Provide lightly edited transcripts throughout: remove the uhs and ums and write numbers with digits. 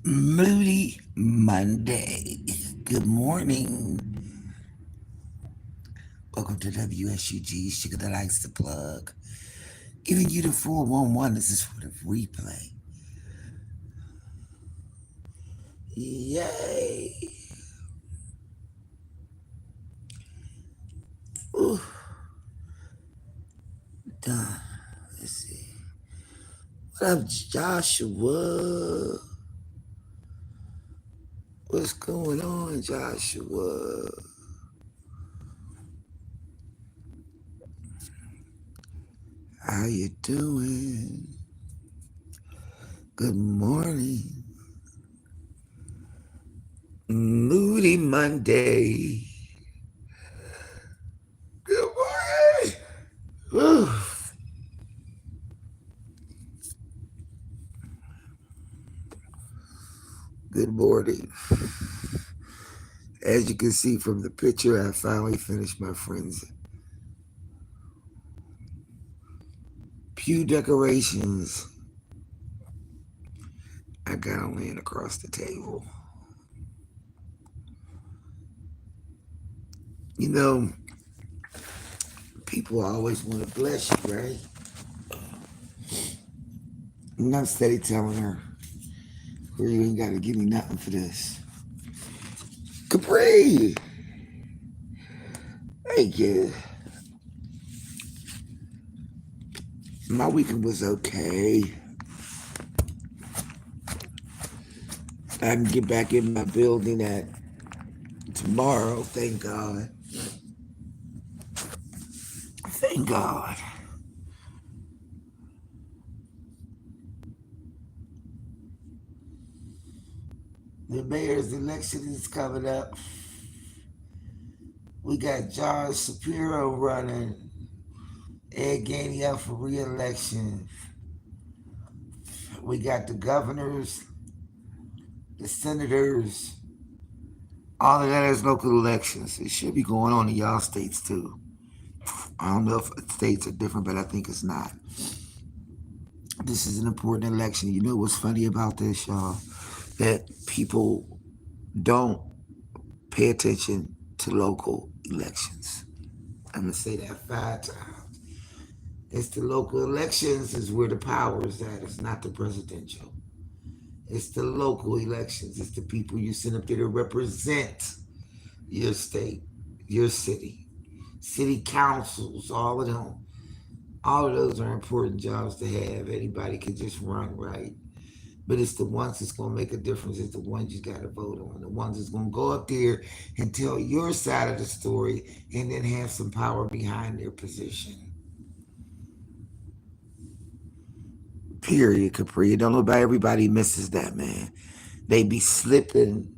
Moody Monday. Good morning. Welcome to WSUG, Sugar that likes to plug. Giving you the 411. This is for the replay. Yay. Ooh, done. Let's see. What up, Joshua? What's going on, Joshua? How you doing? Good morning. Moody Monday. Good morning. Woo. Good morning. As you can see from the picture, I finally finished my friend's pew decorations. I got them laying across the table. You know, people always want to bless you, right? And I'm steady telling her, girl, you ain't got to give me nothing for this. Capri! Thank you. My weekend was okay. I can get back in my building at tomorrow, thank God. Thank God. The mayor's election is coming up. We got John Shapiro running. Ed Gainey up for re-election. We got the governors, the senators, all of that is local elections. It should be going on in y'all states too. I don't know if states are different, but I think it's not. This is an important election. You know what's funny about this, y'all? That people don't pay attention to local elections. I'm going to say that 5 times. It's the local elections is where the power is at. It's not the presidential. It's the local elections. It's the people you send up there to represent your state, your city, city councils, all of them. All of those are important jobs to have. Anybody can just run, right? But it's the ones that's going to make a difference. It's the ones you got to vote on. The ones that's going to go up there and tell your side of the story and then have some power behind their position. Period, Capri. Don't know about everybody misses that, man. They be slipping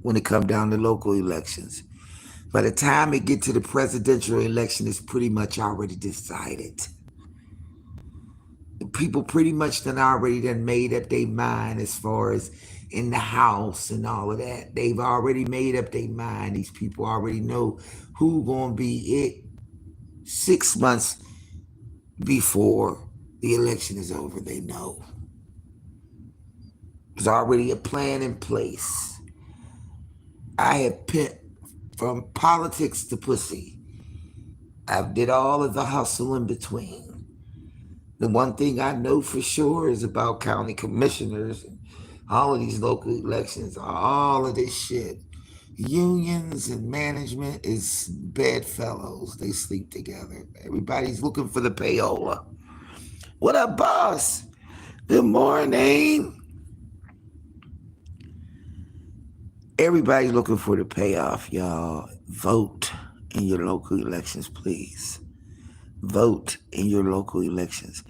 when it come down to local elections. By the time it get to the presidential election, it's pretty much already decided. People pretty much done made up their mind as far as in the house and all of that. They've already made up their mind. These people already know who gonna be it 6 months before the election is over. They know. There's already a plan in place. I have put from politics to pussy. I did all of the hustle in between. The one thing I know for sure is about county commissioners and all of these local elections, all of this shit. Unions and management is bedfellows. They sleep together. Everybody's looking for the payola. What up, boss? Good morning. Everybody's looking for the payoff, y'all. Vote in your local elections, please. Vote in your local elections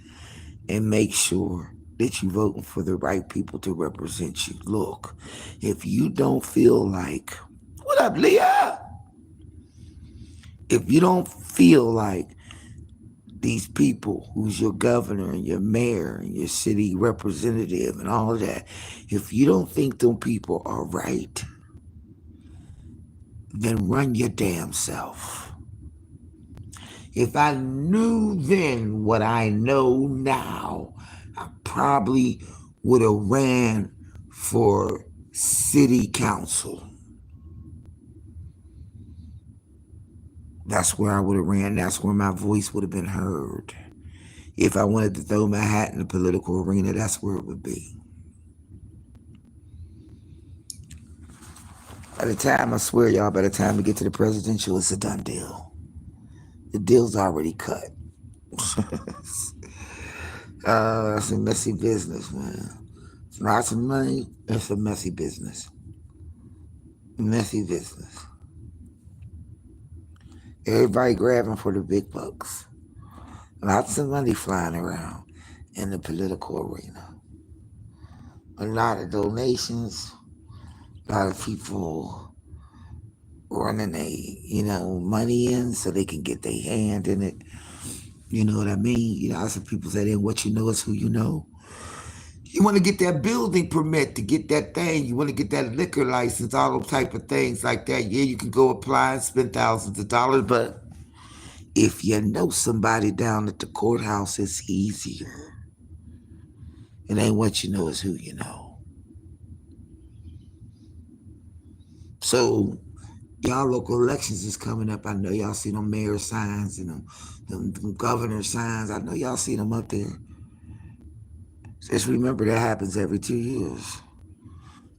and make sure that you're voting for the right people to represent you. Look, if you don't feel like, what up, Leah? If you don't feel like these people who's your governor and your mayor and your city representative and all of that, if you don't think them people are right, then run your damn self. If I knew then what I know now, I probably would have ran for city council. That's where I would have ran. That's where my voice would have been heard. If I wanted to throw my hat in the political arena, that's where it would be. By the time, I swear, y'all, by the time we get to the presidential, it's a done deal. The deal's already cut. It's a messy business, man. It's lots of money. It's a messy business. Messy business. Everybody grabbing for the big bucks. Lots of money flying around in the political arena. A lot of donations. A lot of people running money in so they can get their hand in it. You know what I mean? Some people say that what you know is who you know. You want to get that building permit to get that thing. You want to get that liquor license, all those type of things like that. Yeah, you can go apply and spend thousands of dollars, but if you know somebody down at the courthouse, it's easier. It ain't what you know, it's who you know. So, y'all local elections is coming up. I know y'all see them mayor signs and them governor signs. I know y'all see them up there. Just remember that happens every 2 years.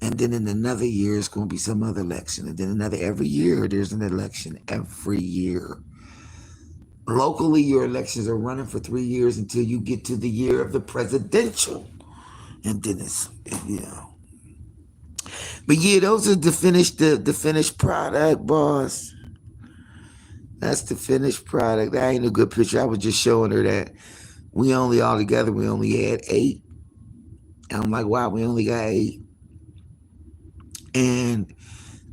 And then in another year, it's going to be some other election. And then every year, there's an election every year. Locally, your elections are running for 3 years until you get to the year of the presidential. And then it's. But yeah, those are the finished product, boss. That's the finished product. That ain't a good picture. I was just showing her that we only had 8. And I'm like, wow, we only got 8. And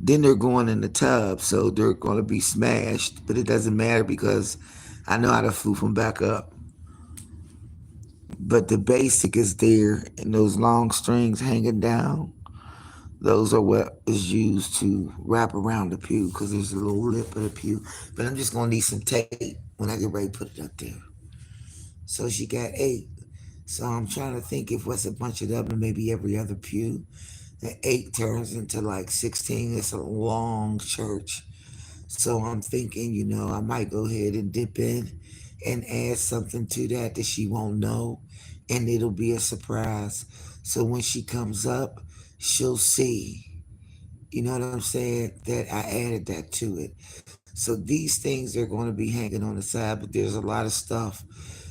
then they're going in the tub, so they're going to be smashed. But it doesn't matter because I know how to floof them back up. But the basic is there, and those long strings hanging down, those are what is used to wrap around the pew because there's a little lip of the pew. But I'm just going to need some tape when I get ready to put it up there. So she got 8. So I'm trying to think if what's a bunch of them, maybe every other pew. The 8 turns into like 16. It's a long church. So I'm thinking, I might go ahead and dip in and add something to that she won't know. And it'll be a surprise. So when she comes up, she'll see. You know what I'm saying? That I added that to it. So these things are going to be hanging on the side, but there's a lot of stuff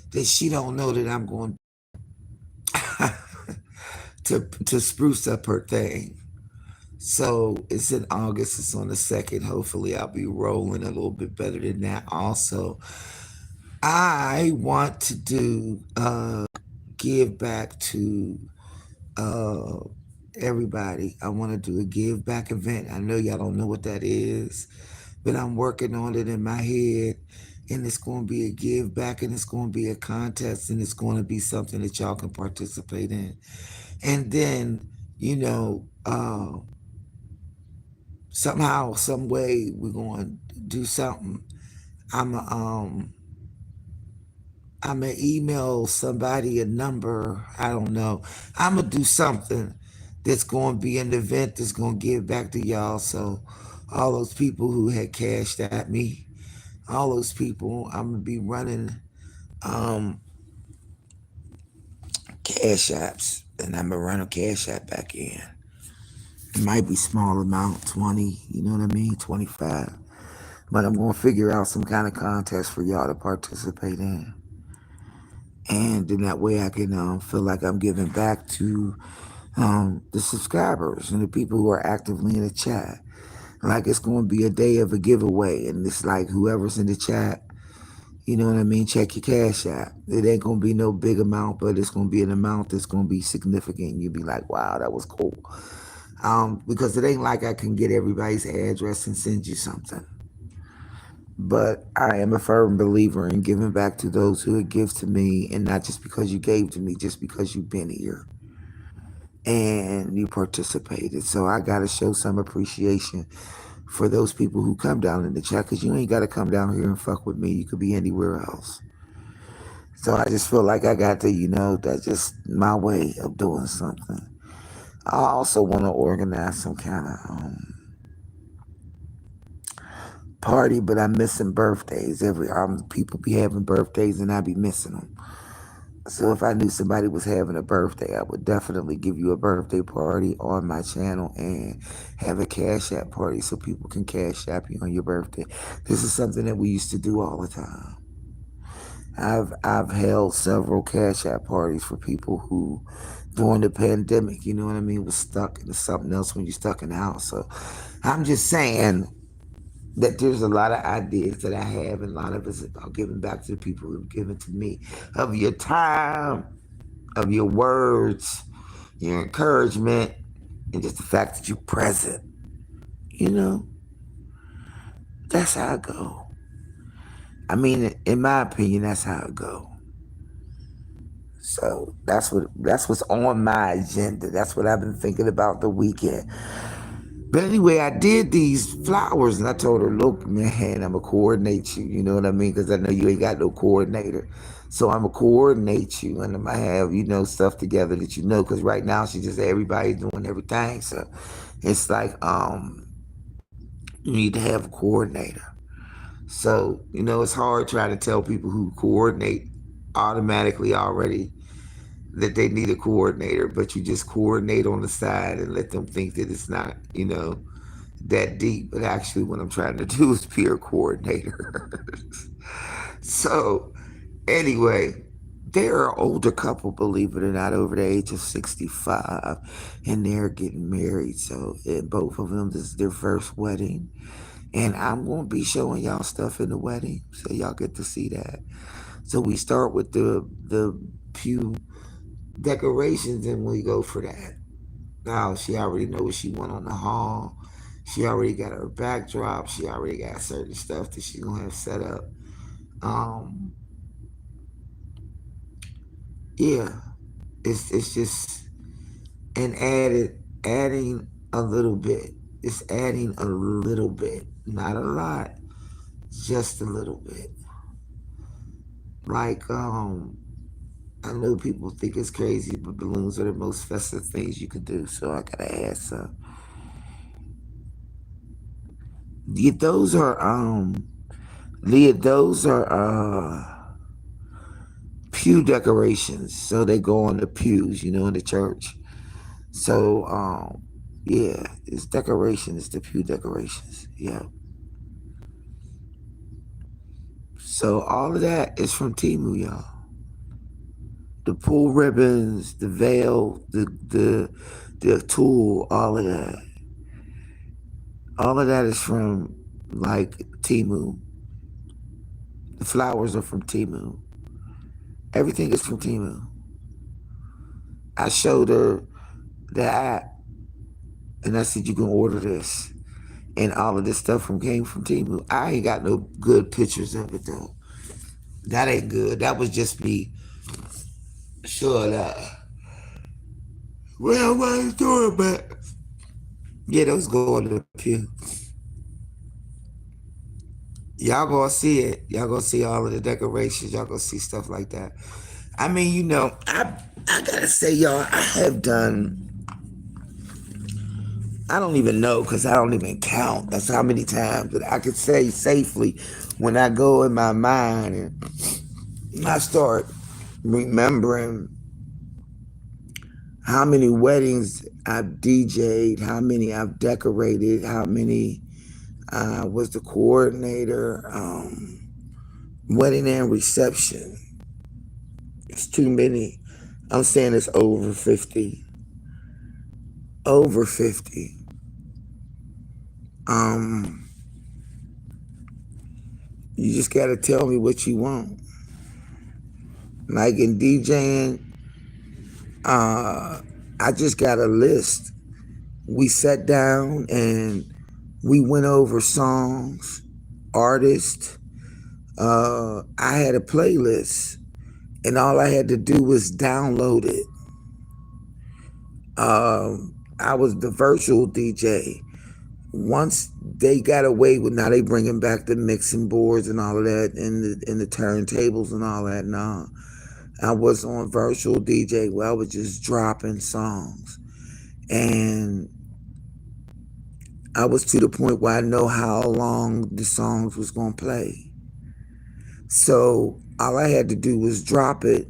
that she don't know that I'm going to spruce up her thing. So it's in August. It's on the 2nd. Hopefully, I'll be rolling a little bit better than that. Also, I want to do give back to uh, everybody. I want to do a give back event. I know y'all don't know what that is, but I'm working on it in my head. And it's going to be a give back, and it's going to be a contest, and it's going to be something that y'all can participate in. And then, somehow, some way, we're going to do something. I'm a, um, I'm gonna email somebody a number. I don't know. I'm gonna do something that's going to be an event that's going to give back to y'all. So, all those people who had cashed at me, all those people, I'm gonna be running um, cash apps, and I'm gonna run a cash app back in. It might be small amount, 20. You know what I mean, 25. But I'm gonna figure out some kind of contest for y'all to participate in. And then that way I can feel like I'm giving back to the subscribers and the people who are actively in the chat. Like it's going to be a day of a giveaway, and it's like whoever's in the chat, you know what I mean? Check your cash app. It ain't going to be no big amount, but it's going to be an amount that's going to be significant. And you'll be like, wow, that was cool. Because it ain't like I can get everybody's address and send you something. But I am a firm believer in giving back to those who give to me, and not just because you gave to me, just because you've been here and you participated. So I got to show some appreciation for those people who come down in the chat, because you ain't got to come down here and fuck with me. You could be anywhere else. So I just feel like I got to, that's just my way of doing something. I also want to organize some kind of party, but I'm missing birthdays. People be having birthdays, and I be missing them. So if I knew somebody was having a birthday, I would definitely give you a birthday party on my channel and have a cash app party so people can cash app you on your birthday. This is something that we used to do all the time. I've held several cash app parties for people who during the pandemic, you know what I mean, was stuck into something else when you're stuck in the house. So I'm just saying that there's a lot of ideas that I have, and a lot of it's about giving back to the people who've given to me of your time, of your words, your encouragement, and just the fact that you're present. You know, that's how it go. I mean, in my opinion, that's how it go. So that's what's on my agenda. That's what I've been thinking about the weekend. But anyway, I did these flowers, and I told her, "Look, man, I'm gonna coordinate you. You know what I mean? Because I know you ain't got no coordinator, so I'm gonna coordinate you, and I'm gonna have stuff together that you know. Because right now, she just everybody's doing everything, so it's like you need to have a coordinator. So it's hard trying to tell people who coordinate automatically already that they need a coordinator, but you just coordinate on the side and let them think that it's not, that deep. But actually, what I'm trying to do is peer coordinator. So, anyway, they're an older couple, believe it or not, over the age of 65, and they're getting married. So, and both of them, this is their first wedding. And I'm going to be showing y'all stuff in the wedding, so y'all get to see that. So we start with the pew decorations, and we go for that. Now she already knows what she want on the hall. She already got her backdrop. She already got certain stuff that she's gonna have set up. Um, yeah, it's just and adding a little bit. It's adding a little bit, not a lot, just a little bit. Like I know people think it's crazy, but balloons are the most festive things you could do. So I gotta add some. Yeah, those are Leah, those are pew decorations. So they go on the pews, in the church. So yeah, it's decorations, the pew decorations. Yeah. So all of that is from Timu, y'all. The pool ribbons, the veil, the tool, all of that. All of that is from like Timu. The flowers are from Timu. Everything is from Timu. I showed her the app, and I said, you can order this. And all of this stuff came from Timu. I ain't got no good pictures of it though. That ain't good. That was just me showing well, what I was doing, but yeah, those go on the pew. Y'all gonna see it. Y'all gonna see all of the decorations. Y'all gonna see stuff like that. I mean, I gotta say, y'all, I have done. I don't even know because I don't even count. That's how many times that I could say safely when I go in my mind and I start remembering how many weddings I've DJ'd, how many I've decorated, how many was the coordinator, wedding and reception. It's too many. I'm saying it's over 50. Over 50. Um, you just gotta tell me what you want. Like in DJing, I just got a list. We sat down and we went over songs, artists. I had a playlist, and all I had to do was download it. I was the virtual DJ. Once they got away with, now they bringing back the mixing boards and all of that, and the turntables and all that. I was on virtual DJ where I was just dropping songs. And I was to the point where I know how long the songs was gonna play. So all I had to do was drop it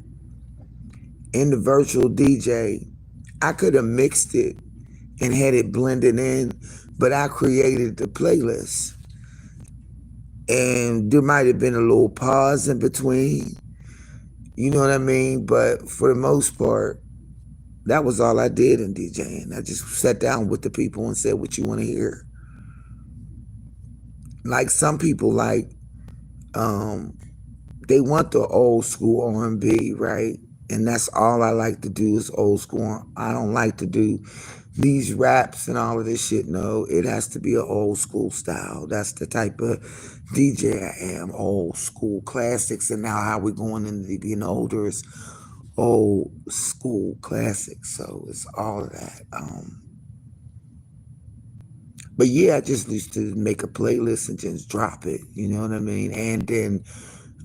in the virtual DJ. I could have mixed it and had it blended in, but I created the playlist. And there might have been a little pause in between, you know what I mean? But for the most part, that was all I did in DJing. I just sat down with the people and said, what you want to hear? Like some people um they want the old school R&B, right? And that's all I like to do is old school. I don't like to do these raps and all of this shit. No, it has to be an old school style. That's the type of DJ I am. Old school classics. And now how we're going into being older is old school classics. So it's all of that. But yeah, I just used to make a playlist and just drop it. You know what I mean? And then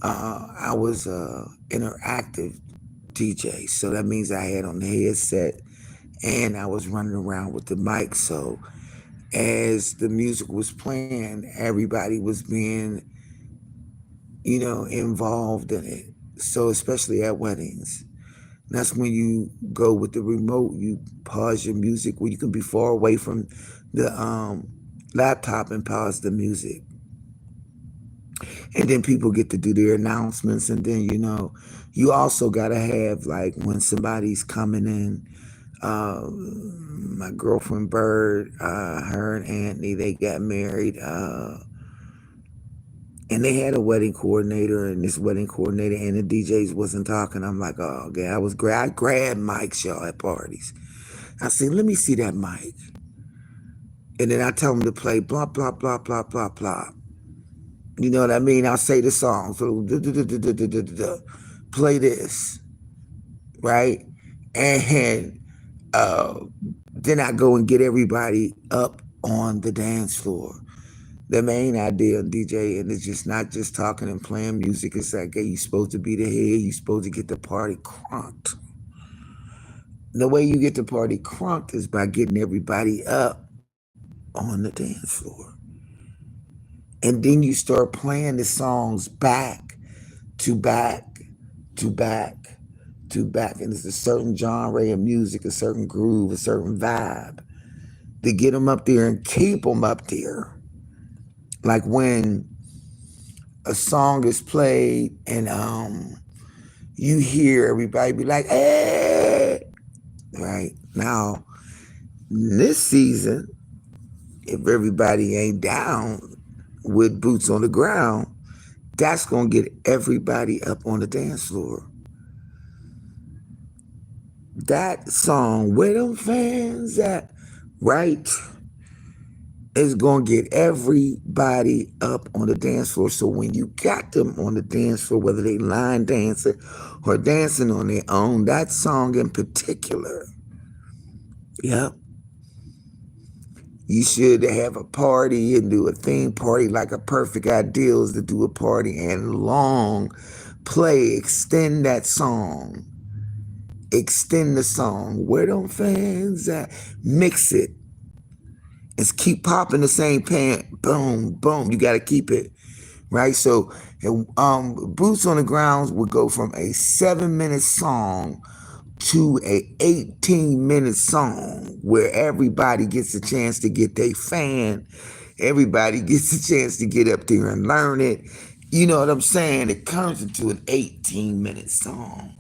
I was interactive DJ, so that means I had on the headset and I was running around with the mic. So as the music was playing, everybody was being, involved in it. So especially at weddings, that's when you go with the remote. You pause your music where you can be far away from the laptop and pause the music. And then people get to do their announcements. And then, you also got to have, like, when somebody's coming in, my girlfriend Bird, her and Anthony, they got married. And they had a wedding coordinator, and this wedding coordinator and the DJs wasn't talking. I'm like, oh, okay. I grabbed mics, y'all, at parties. I said, let me see that mic. And then I tell them to play blah, blah, blah, blah, blah, blah. You know what I mean? I'll say the song. So, play this, right? And then I go and get everybody up on the dance floor. The main idea of DJing is just not just talking and playing music. It's like, hey, you're supposed to be the head. You're supposed to get the party crunked. The way you get the party crunked is by getting everybody up on the dance floor. And then you start playing the songs back to back to back to back. And it's a certain genre of music, a certain groove, a certain vibe to get them up there and keep them up there. Like when a song is played and you hear everybody be like, hey, right? Now, this season, if everybody ain't down with boots on the ground, that's going to get everybody up on the dance floor. That song, where them fans at, right, is going to get everybody up on the dance floor. So when you got them on the dance floor, whether they line dancing or dancing on their own, that song in particular, yep, you should have a party and do a theme party. Like a perfect ideal is to do a party and long play, extend that song. Extend the song. Where them fans at? Mix it. And keep popping the same pan. Boom, boom. You got to keep it. Right? So Boots on the Grounds would go from a 7-minute song to a 18-minute song where everybody gets a chance to get their fan. Everybody gets a chance to get up there and learn it. You know what I'm saying? It comes into an 18-minute song.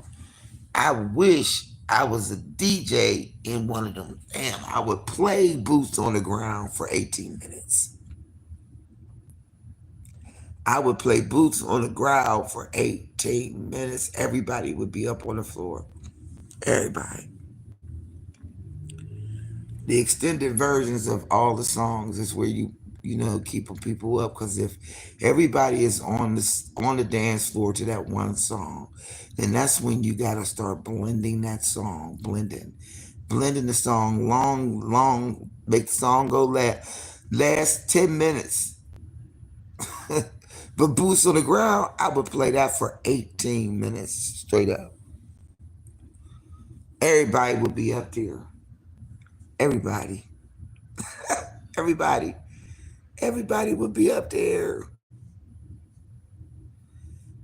I wish I was a DJ in one of them. Damn, I would play Boots on the Ground for 18 minutes. I would play Boots on the Ground for 18 minutes. Everybody would be up on the floor. Everybody. The extended versions of all the songs is where you keep people up, because if everybody is on the dance floor to that one song, then that's when you got to start blending that song, blending the song long, make the song go last 10 minutes. But Boots on the Ground, I would play that for 18 minutes straight up. Everybody would be up there. Everybody, everybody, everybody would be up there.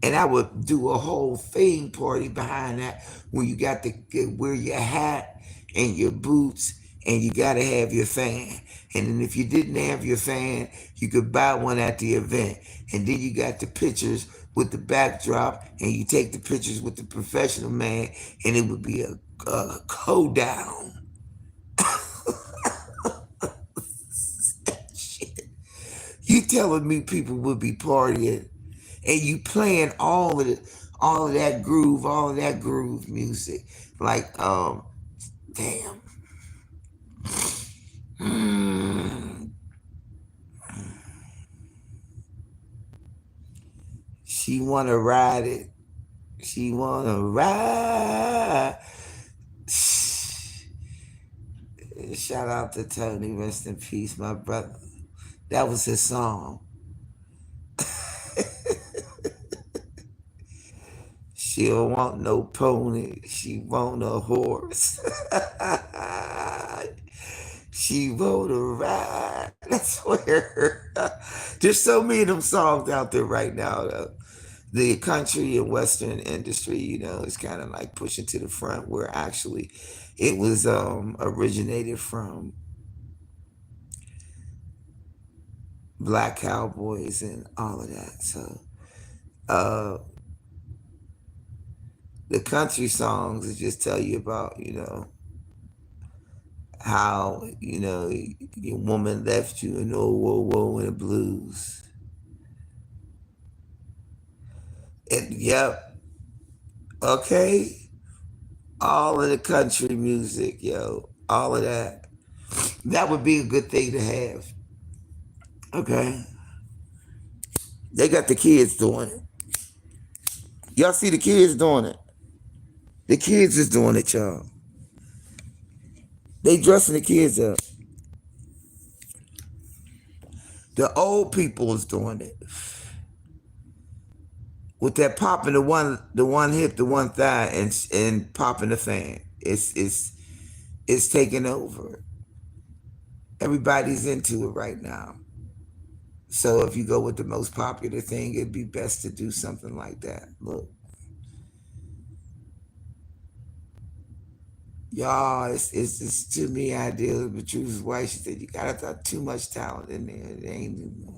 And I would do a whole theme party behind that where you got to wear your hat and your boots and you got to have your fan. And then if you didn't have your fan, you could buy one at the event. And then you got the pictures with the backdrop and you take the pictures with the professional man and it would be a co-down. Shit. You telling me people would be partying and you playing all of that groove music. Like, damn. Mm. She wanna ride it. She wanna ride. Shout out to Tony, rest in peace, my brother. That was his song. She don't want no pony. She want a horse. She want to ride. I swear. There's so many of them songs out there right now. The country and western industry, is kind of like pushing to the front where actually it was originated from black cowboys and all of that. So uh, the country songs that just tell you about, how, your woman left you in oh, whoa, whoa, in the blues. And yep, okay, all of the country music, all of that. That would be a good thing to have. Okay. They got the kids doing it. Y'all see the kids doing it. The kids is doing it, y'all. They dressing the kids up. The old people is doing it. With that popping the one hip, the one thigh, and popping the fan. It's taking over. Everybody's into it right now. So if you go with the most popular thing, it'd be best to do something like that. Look. Y'all, it's to me ideal. But Truth's wife, she said, you got too much talent in there. It ain't.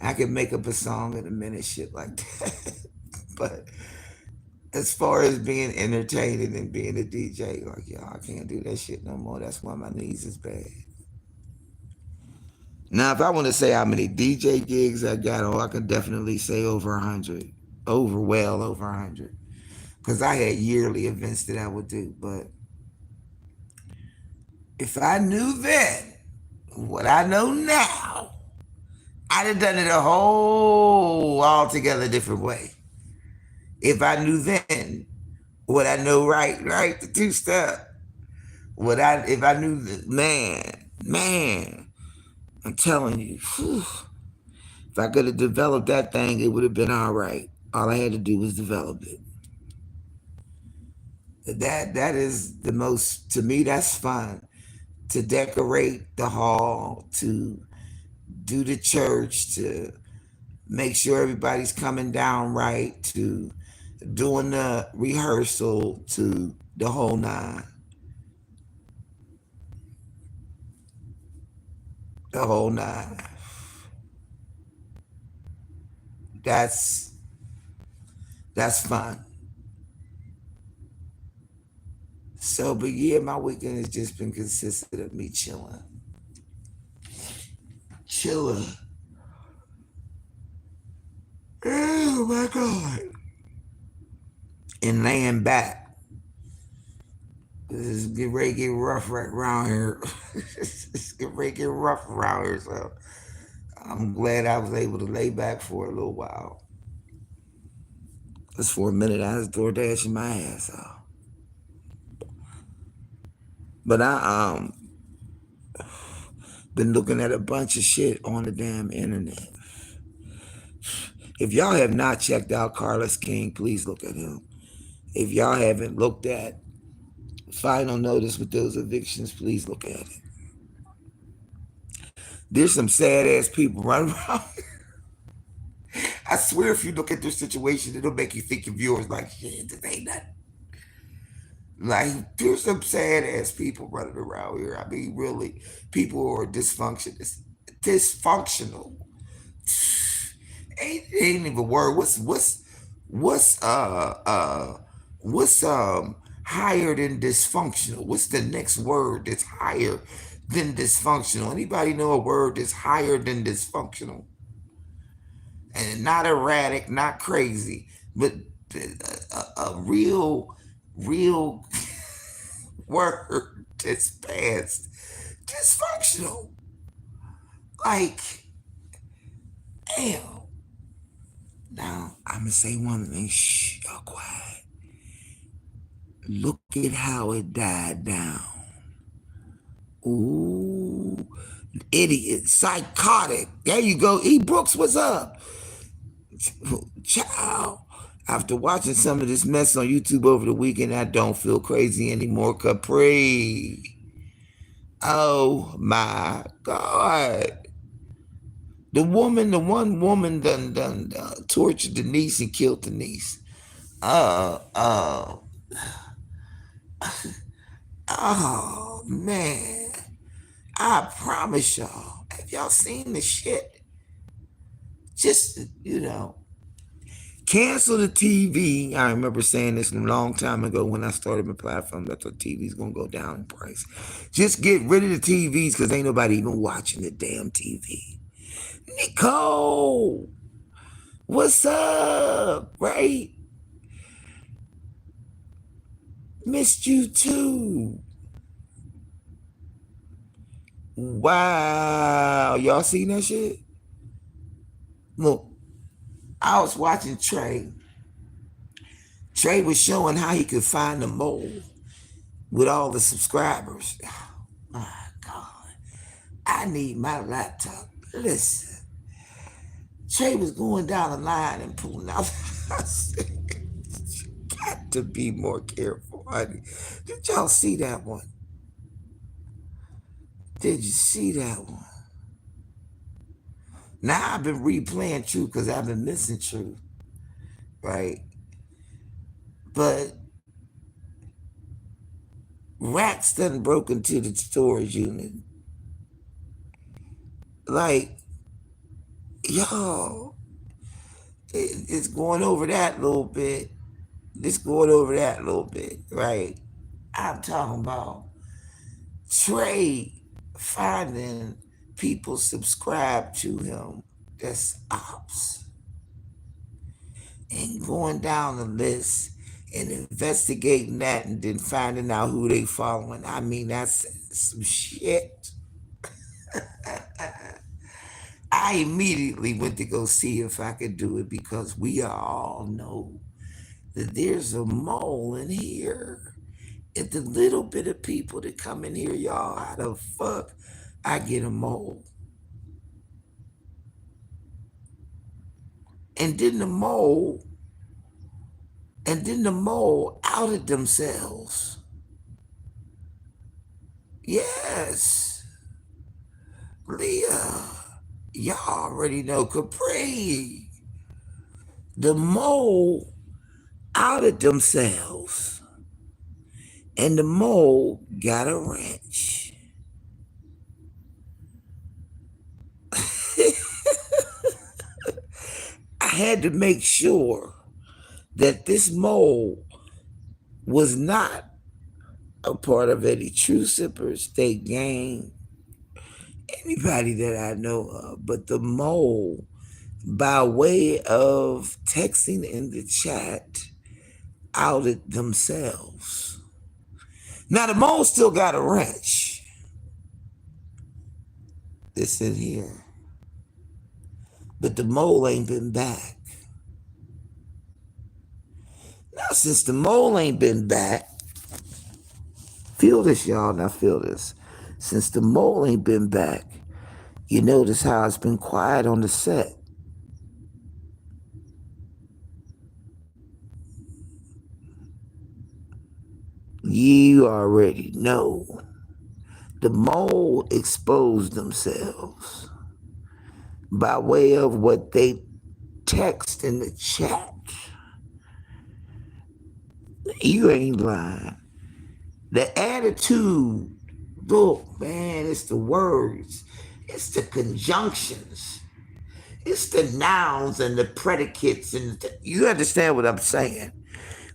I could make up a song in a minute, shit like that. But as far as being entertaining and being a DJ, like, y'all, I can't do that shit no more. That's why my knees is bad. Now, if I want to say how many DJ gigs I got, I can definitely say over 100. Well over 100. Because I had yearly events that I would do. But if I knew then what I know now, I'd have done it a whole altogether different way. If I knew then what I know right, the two-step. If I knew that, man, I'm telling you, whew, if I could have developed that thing, it would have been all right. All I had to do was develop it. That is the most, to me, that's fun. To decorate the hall, to do the church, to make sure everybody's coming down right, to doing the rehearsal, to the whole nine. The whole nine. That's fun. So, but yeah, my weekend has just been consistent of me chilling. Oh my God. And laying back. This is get ready to get rough right around here. It's get ready to get rough around here. So I'm glad I was able to lay back for a little while. Just for a minute, I was door dashing my ass off. But I been looking at a bunch of shit on the damn internet. If y'all have not checked out Carlos King, please look at him. If y'all haven't looked at final notice with those evictions, please look at it. There's some sad ass people running around. I swear, if you look at their situation, it'll make you think your viewers like, shit, this ain't nothing. Like, there's some sad ass people running around here. I mean, really, people who are dysfunctional. Ain't even a word. What's what's higher than dysfunctional? What's the next word that's higher than dysfunctional? Anybody know a word that's higher than dysfunctional? And not erratic, not crazy, but a real word that's past dysfunctional. Like, damn. Now, I'm going to say one thing. Shh, y'all quiet. Look at how it died down. Ooh, idiot, psychotic. There you go. E. Brooks, what's up? Child. After watching some of this mess on YouTube over the weekend, I don't feel crazy anymore. Capri. Oh my God. The one woman done tortured Denise and killed Denise. Oh man. I promise y'all. Have y'all seen the shit? Just, cancel the TV. I remember saying this a long time ago when I started my platform. That's what TV's gonna go down in price. Just get rid of the TVs because ain't nobody even watching the damn TV. Nicole, what's up? Right? Missed you too. Wow. Y'all seen that shit? Look, I was watching Trey. Trey was showing how he could find the mole with all the subscribers. Oh, my God. I need my laptop. Listen. Trey was going down the line and pulling out. I said, you got to be more careful, honey. Did y'all see that one? Did you see that one? Now I've been replaying Truth because I've been missing Truth, right? But Racks done broke into the storage unit. Like, y'all, it's going over that a little bit. It's going over that a little bit, right? I'm talking about Trey finding people subscribe to him that's ops and going down the list and investigating that and then finding out who they following. I mean, that's some shit. I immediately went to go see if I could do it because we all know that there's a mole in here. If the little bit of people that come in here, y'all, how the fuck I get a mole? And then the mole outed themselves. Yes. Leah, y'all already know. Capri, the mole outed themselves. And the mole got a wrench. I had to make sure that this mole was not a part of any True Sipper State gang, anybody that I know of, but the mole, by way of texting in the chat, outed themselves. Now the mole still got a wrench. It's in here. But the mole ain't been back. Now since the mole ain't been back, feel this, y'all. Now feel this. Since the mole ain't been back, you notice how it's been quiet on the set. You already know. The mole exposed themselves by way of what they text in the chat. You ain't lying. The attitude, look, man, it's the words, it's the conjunctions, it's the nouns and the predicates, and you understand what I'm saying?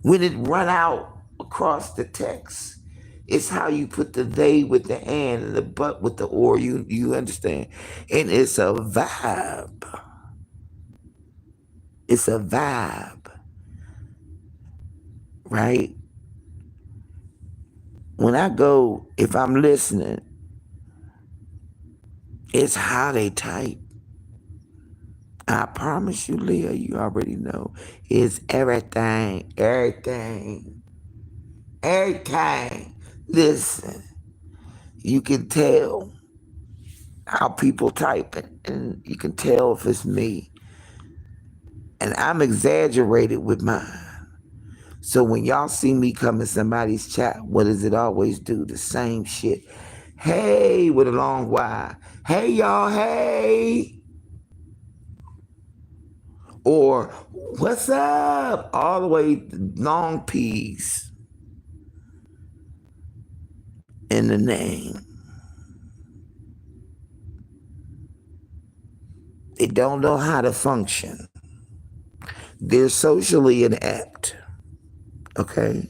When it run out across the text, it's how you put the they with the and the but with the or. You understand? And it's a vibe. It's a vibe, right? When I go, if I'm listening, it's how they type. I promise you, Leah, you already know. It's everything, everything, everything. Listen, you can tell how people type it, and you can tell if it's me. And I'm exaggerated with mine. So when y'all see me come in somebody's chat, what does it always do? The same shit. Hey, with a long Y. Hey, y'all, hey. Or what's up? All the way long P's in the name. They don't know how to function. They're socially inept, okay?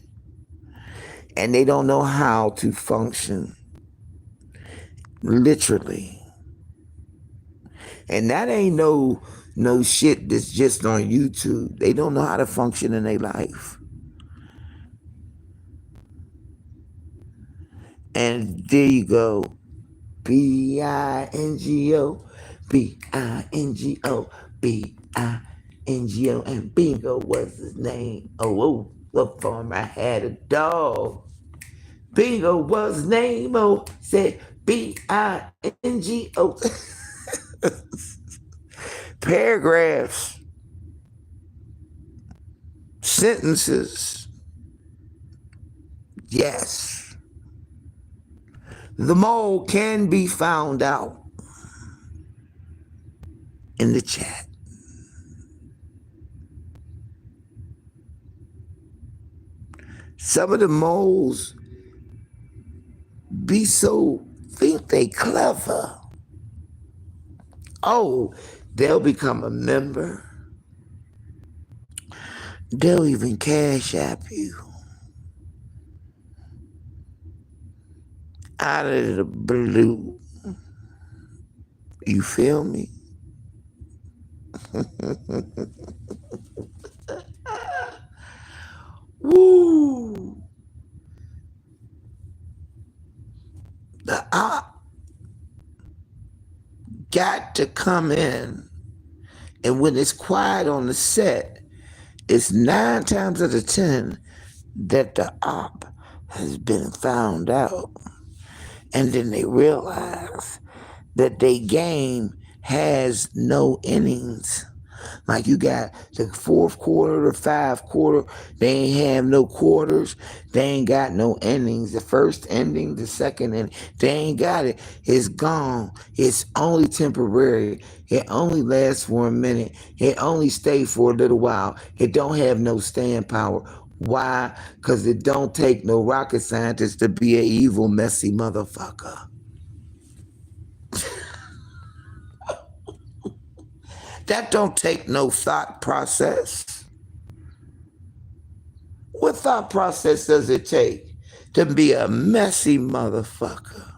And they don't know how to function literally. And that ain't no shit that's just on YouTube. They don't know how to function in their life. And there you go. B-I-N-G-O, B-I-N-G-O, B-I-N-G-O, and Bingo was his name. Oh, what farm I had a dog. Bingo was his name. Oh, said B-I-N-G-O. Paragraphs, sentences. Yes. The mole can be found out in the chat. Some of the moles think they clever. Oh, they'll become a member. They'll even cash app you. Out of the blue. You feel me? Woo! The op got to come in, and when it's quiet on the set, it's 9 times out of 10 that the op has been found out. And then they realize that their game has no innings. Like you got the fourth quarter, the 5 quarter, they ain't have no quarters, they ain't got no endings. The first ending, the second ending, they ain't got it. It's gone. It's only temporary. It only lasts for a minute. It only stays for a little while. It don't have no staying power. Why? Because it don't take no rocket scientist to be an evil, messy motherfucker. That don't take no thought process. What thought process does it take to be a messy motherfucker?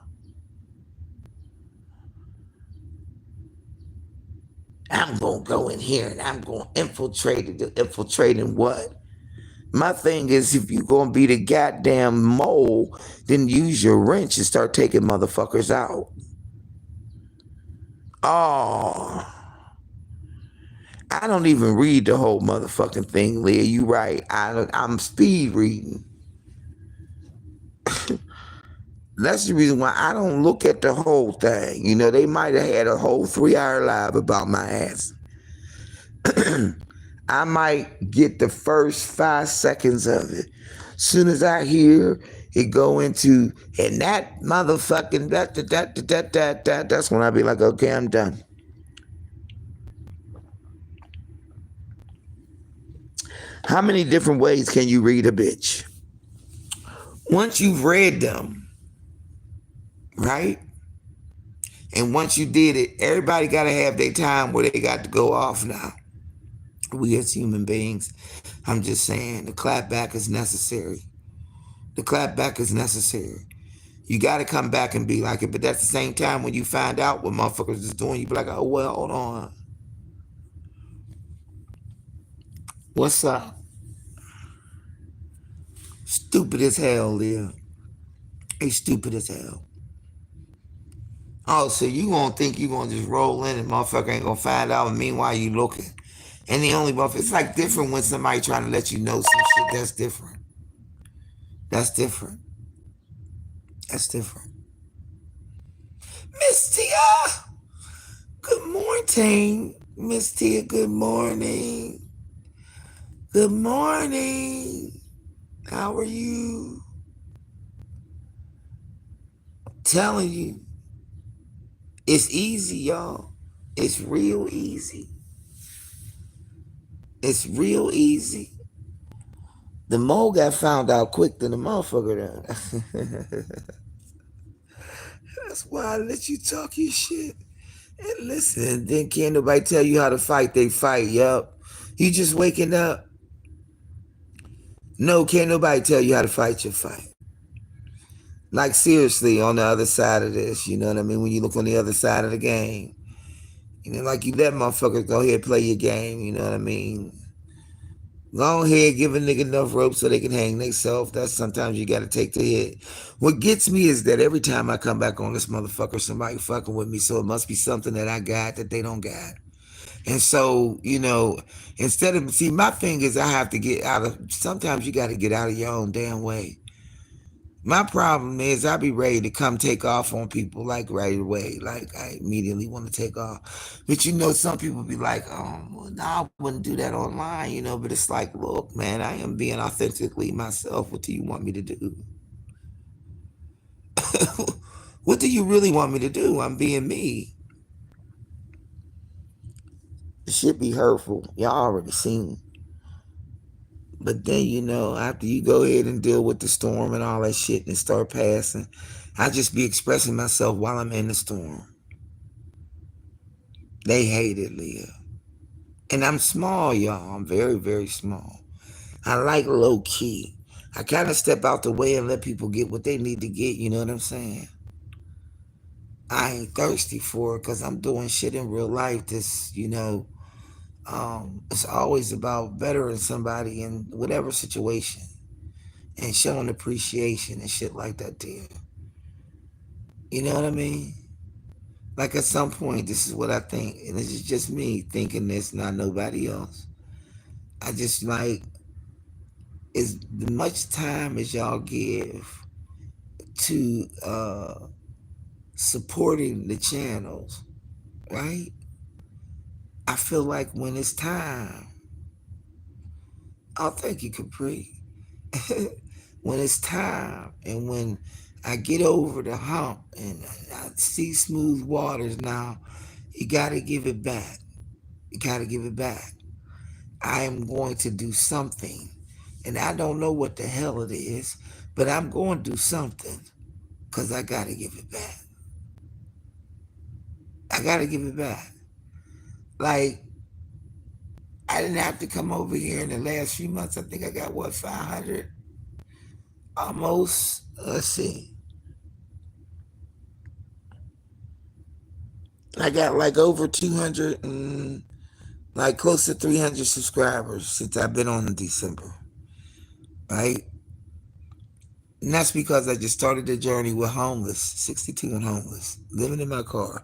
I'm going to go in here and I'm going to infiltrate it. Infiltrating what? My thing is, if you're going to be the goddamn mole, then use your wrench and start taking motherfuckers out. Oh, I don't even read the whole motherfucking thing, Leah. You right. I'm speed reading. That's the reason why I don't look at the whole thing. You know, they might have had a whole 3-hour live about my ass. I might get the first 5 seconds of it. Soon as I hear It go into, and that motherfucking that's when I be like, okay, I'm done. How many different ways can you read a bitch? Once you've read them, right? And once you did it, everybody got to have their time where they got to go off now. We as human beings, I'm just saying, the clapback is necessary. The clapback is necessary. You got to come back and be like it. But at the same time, when you find out what motherfuckers is doing, you be like, oh, well, hold on. What's up? Stupid as hell, Leah. They stupid as hell. Oh, so you gonna think you gonna just roll in and motherfucker ain't gonna find out, and meanwhile you looking. And the only motherfucker, it's like different when somebody trying to let you know some shit. That's different. That's different. That's different. Miss Tia, good morning. Miss Tia, good morning. Good morning. How are you? I'm telling you, it's easy, y'all. It's real easy. It's real easy. The mole got found out quick than the motherfucker done. That's why I let you talk your shit. And listen, then can't nobody tell you how to fight, they fight, yup. You just waking up. No, can't nobody tell you how to fight your fight. Like seriously, on the other side of this, you know what I mean? When you look on the other side of the game, you know, like you let motherfuckers go ahead and play your game, you know what I mean? Go ahead, give a nigga enough rope so they can hang themselves. That's sometimes you gotta take the hit. What gets me is that every time I come back on this motherfucker, somebody fucking with me, so it must be something that I got that they don't got. And so, you know, instead of, see, my thing is I have to get out of, sometimes you gotta get out of your own damn way. My problem is I be ready to come take off on people like right away. Like I immediately want to take off. But you know, some people be like, oh, well, no, I wouldn't do that online, you know. But it's like, look, man, I am being authentically myself. What do you want me to do? What do you really want me to do? I'm being me. It should be hurtful. Y'all already seen. But then, you know, after you go ahead and deal with the storm and all that shit and start passing, I just be expressing myself while I'm in the storm. They hate it, Leah. And I'm small, y'all. I'm very, very small. I like low key. I kind of step out the way and let people get what they need to get. You know what I'm saying? I ain't thirsty for it because I'm doing shit in real life that's, you know, it's always about bettering somebody in whatever situation and showing appreciation and shit like that there. You know what I mean? Like at some point, this is what I think, and this is just me thinking this, not nobody else. I just like, as much time as y'all give to supporting the channels, right? I feel like when it's time, oh, thank you, Capri. When it's time and when I get over the hump and I see smooth waters now, you got to give it back. You got to give it back. I am going to do something. And I don't know what the hell it is, but I'm going to do something because I got to give it back. I got to give it back. Like, I didn't have to come over here in the last few months. I think I got, what, 500? Almost. Let's see. I got like over 200 and like close to 300 subscribers since I've been on in December. Right? And that's because I just started the journey with homeless, 62 and homeless, living in my car.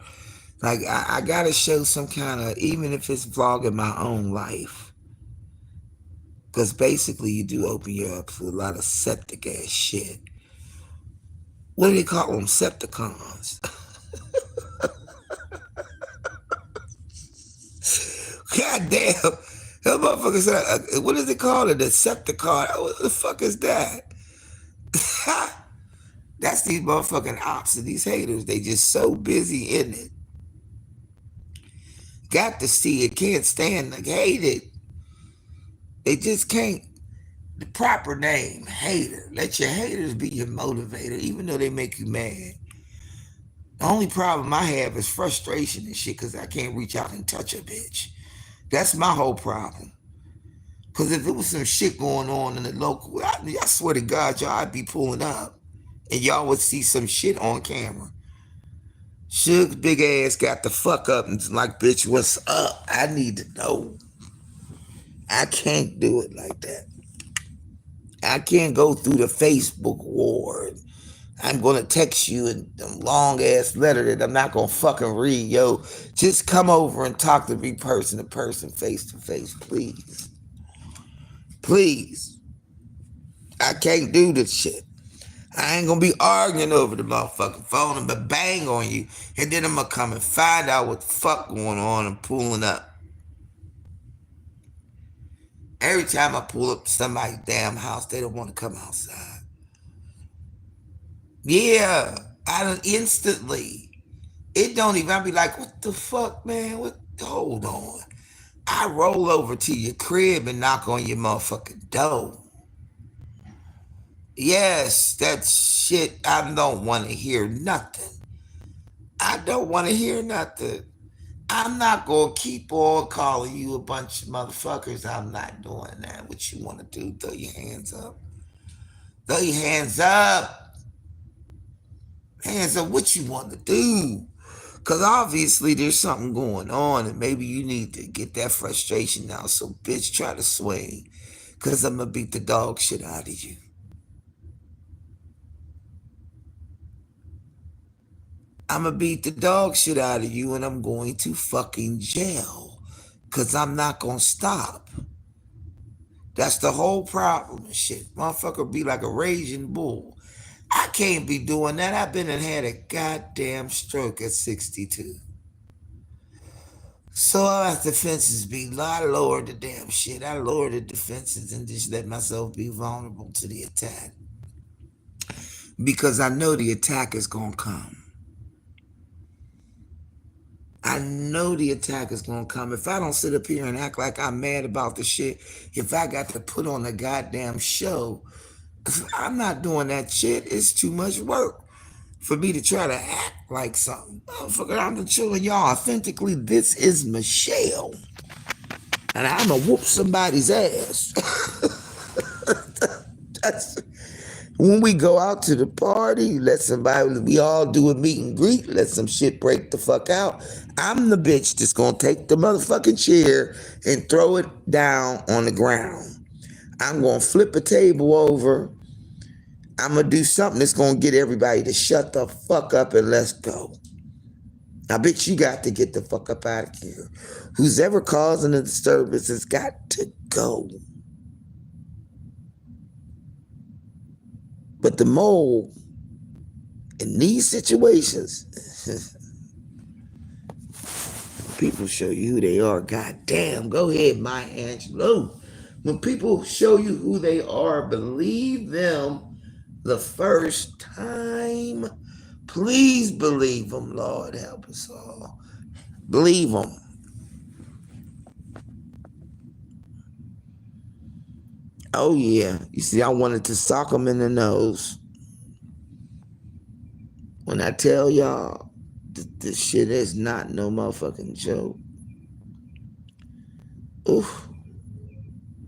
Like, I got to show some kind of, even if it's vlogging my own life. Because basically you do open you up to a lot of septic ass shit. What do they call them? Septicons. God damn. That motherfucker said, what is it called? A Decepticon. What the fuck is that? That's these motherfucking ops and these haters. They just so busy in it. Got to see it, can't stand it, hate it. They just can't. The proper name, hater. Let your haters be your motivator, even though they make you mad. The only problem I have is frustration and shit because I can't reach out and touch a bitch. That's my whole problem. Because if there was some shit going on in the local, I swear to God, y'all, I'd be pulling up. And y'all would see some shit on camera. Suge's big ass got the fuck up and like, bitch, what's up? I need to know. I can't do it like that. I can't go through the Facebook war. I'm gonna text you a long ass letter that I'm not gonna fucking read, yo. Just come over and talk to me person to person, face to face, please. Please. I can't do this shit. I ain't gonna be arguing over the motherfucking phone and bang on you, and then I'm gonna come and find out what the fuck going on and pulling up. Every time I pull up to somebody's damn house, they don't want to come outside. Yeah, I don't instantly. It don't even. I be like, what the fuck, man? What? Hold on. I roll over to your crib and knock on your motherfucking door. Yes, that shit. I don't want to hear nothing. I don't want to hear nothing. I'm not gonna keep on calling you a bunch of motherfuckers. I'm not doing that. What you want to do? Throw your hands up. Throw your hands up. Hands up. What you want to do? Because obviously there's something going on and maybe you need to get that frustration out. So, bitch, try to swing. Because I'm going to beat the dog shit out of you. I'm going to beat the dog shit out of you and I'm going to fucking jail. Because I'm not going to stop. That's the whole problem and shit. Motherfucker be like a raging bull. I can't be doing that. I've been and had a goddamn stroke at 62. So I let the defenses be. I lowered the damn shit. I lowered the defenses and just let myself be vulnerable to the attack. Because I know the attack is going to come. I know the attack is going to come. If I don't sit up here and act like I'm mad about the shit, if I got to put on a goddamn show, I'm not doing that shit. It's too much work for me to try to act like something. Motherfucker, I'm telling y'all authentically, this is Michelle. And I'm going to whoop somebody's ass. That's, when we go out to the party, we all do a meet and greet, let some shit break the fuck out. I'm the bitch that's going to take the motherfucking chair and throw it down on the ground. I'm going to flip a table over. I'm going to do something that's going to get everybody to shut the fuck up and let's go. I bitch, you got to get the fuck up out of here. Who's ever causing a disturbance has got to go. But the mole in these situations, people show you who they are. God damn, go ahead, Maya Angelou. When people show you who they are, believe them the first time. Please believe them, Lord help us all. Believe them. Oh yeah, you see, I wanted to sock them in the nose. When I tell y'all, this shit is not no motherfucking joke. Ooh.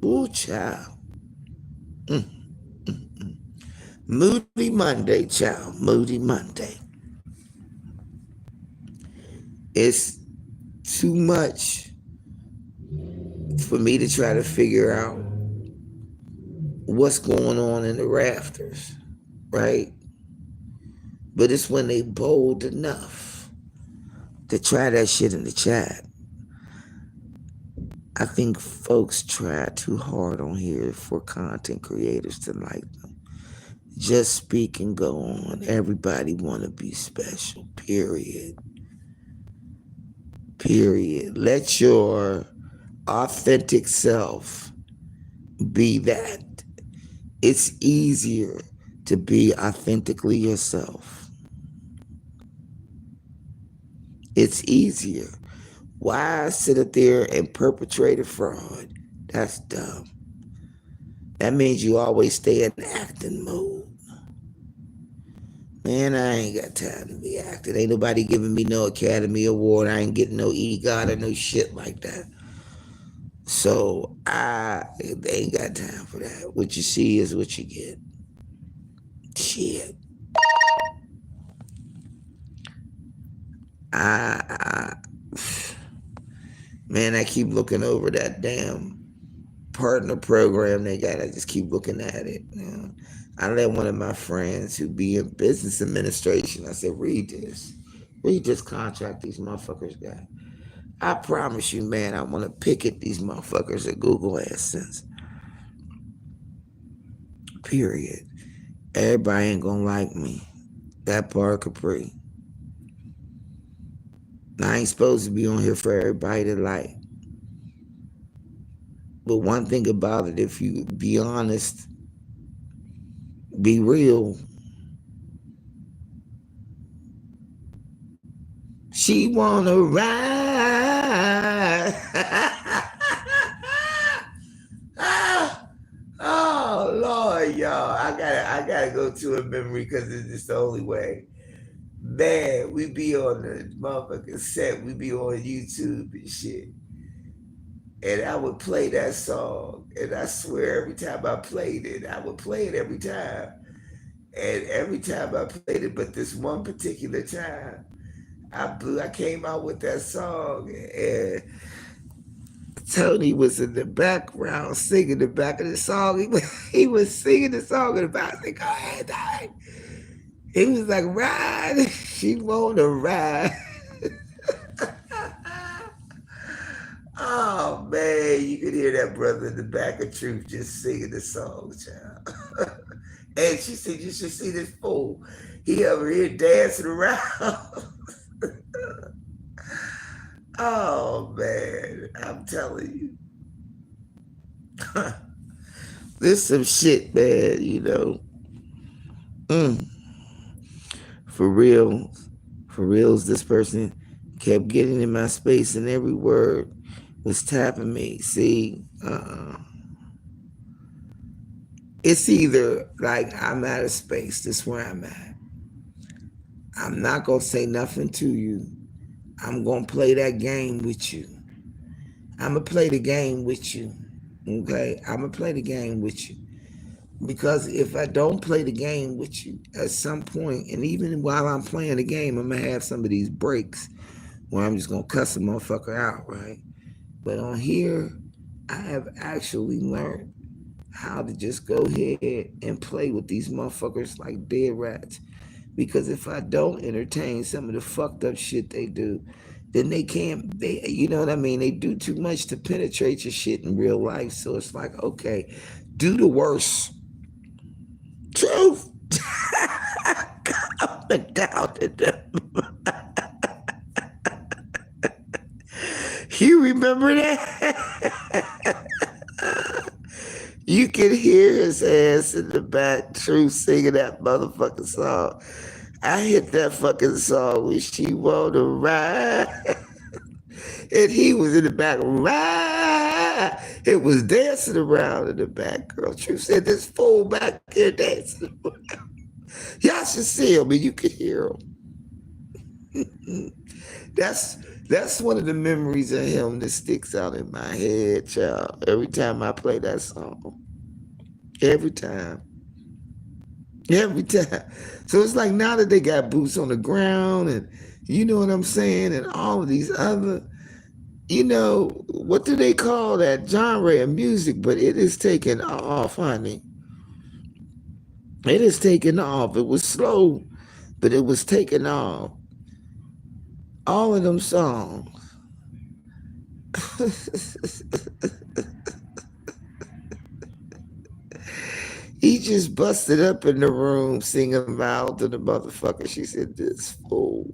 Ooh, child. Moody Monday, child. Moody Monday. It's too much for me to try to figure out what's going on in the rafters, right? But it's when they bold enough to try that shit in the chat. I think folks try too hard on here for content creators to like them. Just speak and go on. Everybody want to be special, period. Period. Let your authentic self be that. It's easier to be authentically yourself. It's easier. Why sit up there and perpetrate a fraud? That's dumb. That means you always stay in acting mode. Man, I ain't got time to be acting. Ain't nobody giving me no Academy Award. I ain't getting no EGOT or no shit like that. So I ain't got time for that. What you see is what you get. Shit. I man, I keep looking over that damn partner program they got. I just keep looking at it. You know? I let one of my friends who be in business administration, I said, read this. Read this contract these motherfuckers got. I promise you, man, I want to picket these motherfuckers at Google AdSense. Period. Everybody ain't gonna like me. That part Capri. I ain't supposed to be on here for everybody to like. But one thing about it, if you be honest, be real, she wanna ride. Oh Lord, y'all. I gotta go to a memory because it's just the only way. Man, we be on the motherfucking set, we be on YouTube and shit. And I would play that song. And I swear every time I played it, I would play it every time. And every time I played it, but this one particular time, I came out with that song, and Tony was in the background singing the back of the song. He was singing the song in the back. I said, go ahead, Tony. He was like, ride. She wanna ride. Oh man, you could hear that brother in the back of Truth just singing the song, child. And she said, you should see this fool. He over here dancing around. Oh man, I'm telling you. This some shit, man, you know. For real, for reals, this person kept getting in my space and every word was tapping me. See, it's either like I'm out of space, this is where I'm at. I'm not going to say nothing to you. I'm going to play that game with you. I'm going to play the game with you. Okay? I'm going to play the game with you. Because if I don't play the game with you at some point, and even while I'm playing the game, I'm going to have some of these breaks where I'm just going to cuss a motherfucker out, right? But on here, I have actually learned how to just go ahead and play with these motherfuckers like dead rats. Because if I don't entertain some of the fucked up shit they do, then you know what I mean? They do too much to penetrate your shit in real life. So it's like, okay, do the worst. Truth. Coming down to them. You remember that? You can hear his ass in the back, Truth singing that motherfucking song. I hit that fucking song when she wanna ride. And he was in the back, ride. It was dancing around in the back, girl. Truth said, this fool back here dancing around. Y'all should see him and you can hear him. That's one of the memories of him that sticks out in my head, child. Every time I play that song. Every time. Every time. So it's like now that they got boots on the ground and you know what I'm saying, and all of these other, you know, what do they call that genre of music? But it is taking off, honey. It is taking off. It was slow, but it was taking off. All of them songs. He just busted up in the room singing loud to the motherfucker. She said, this fool.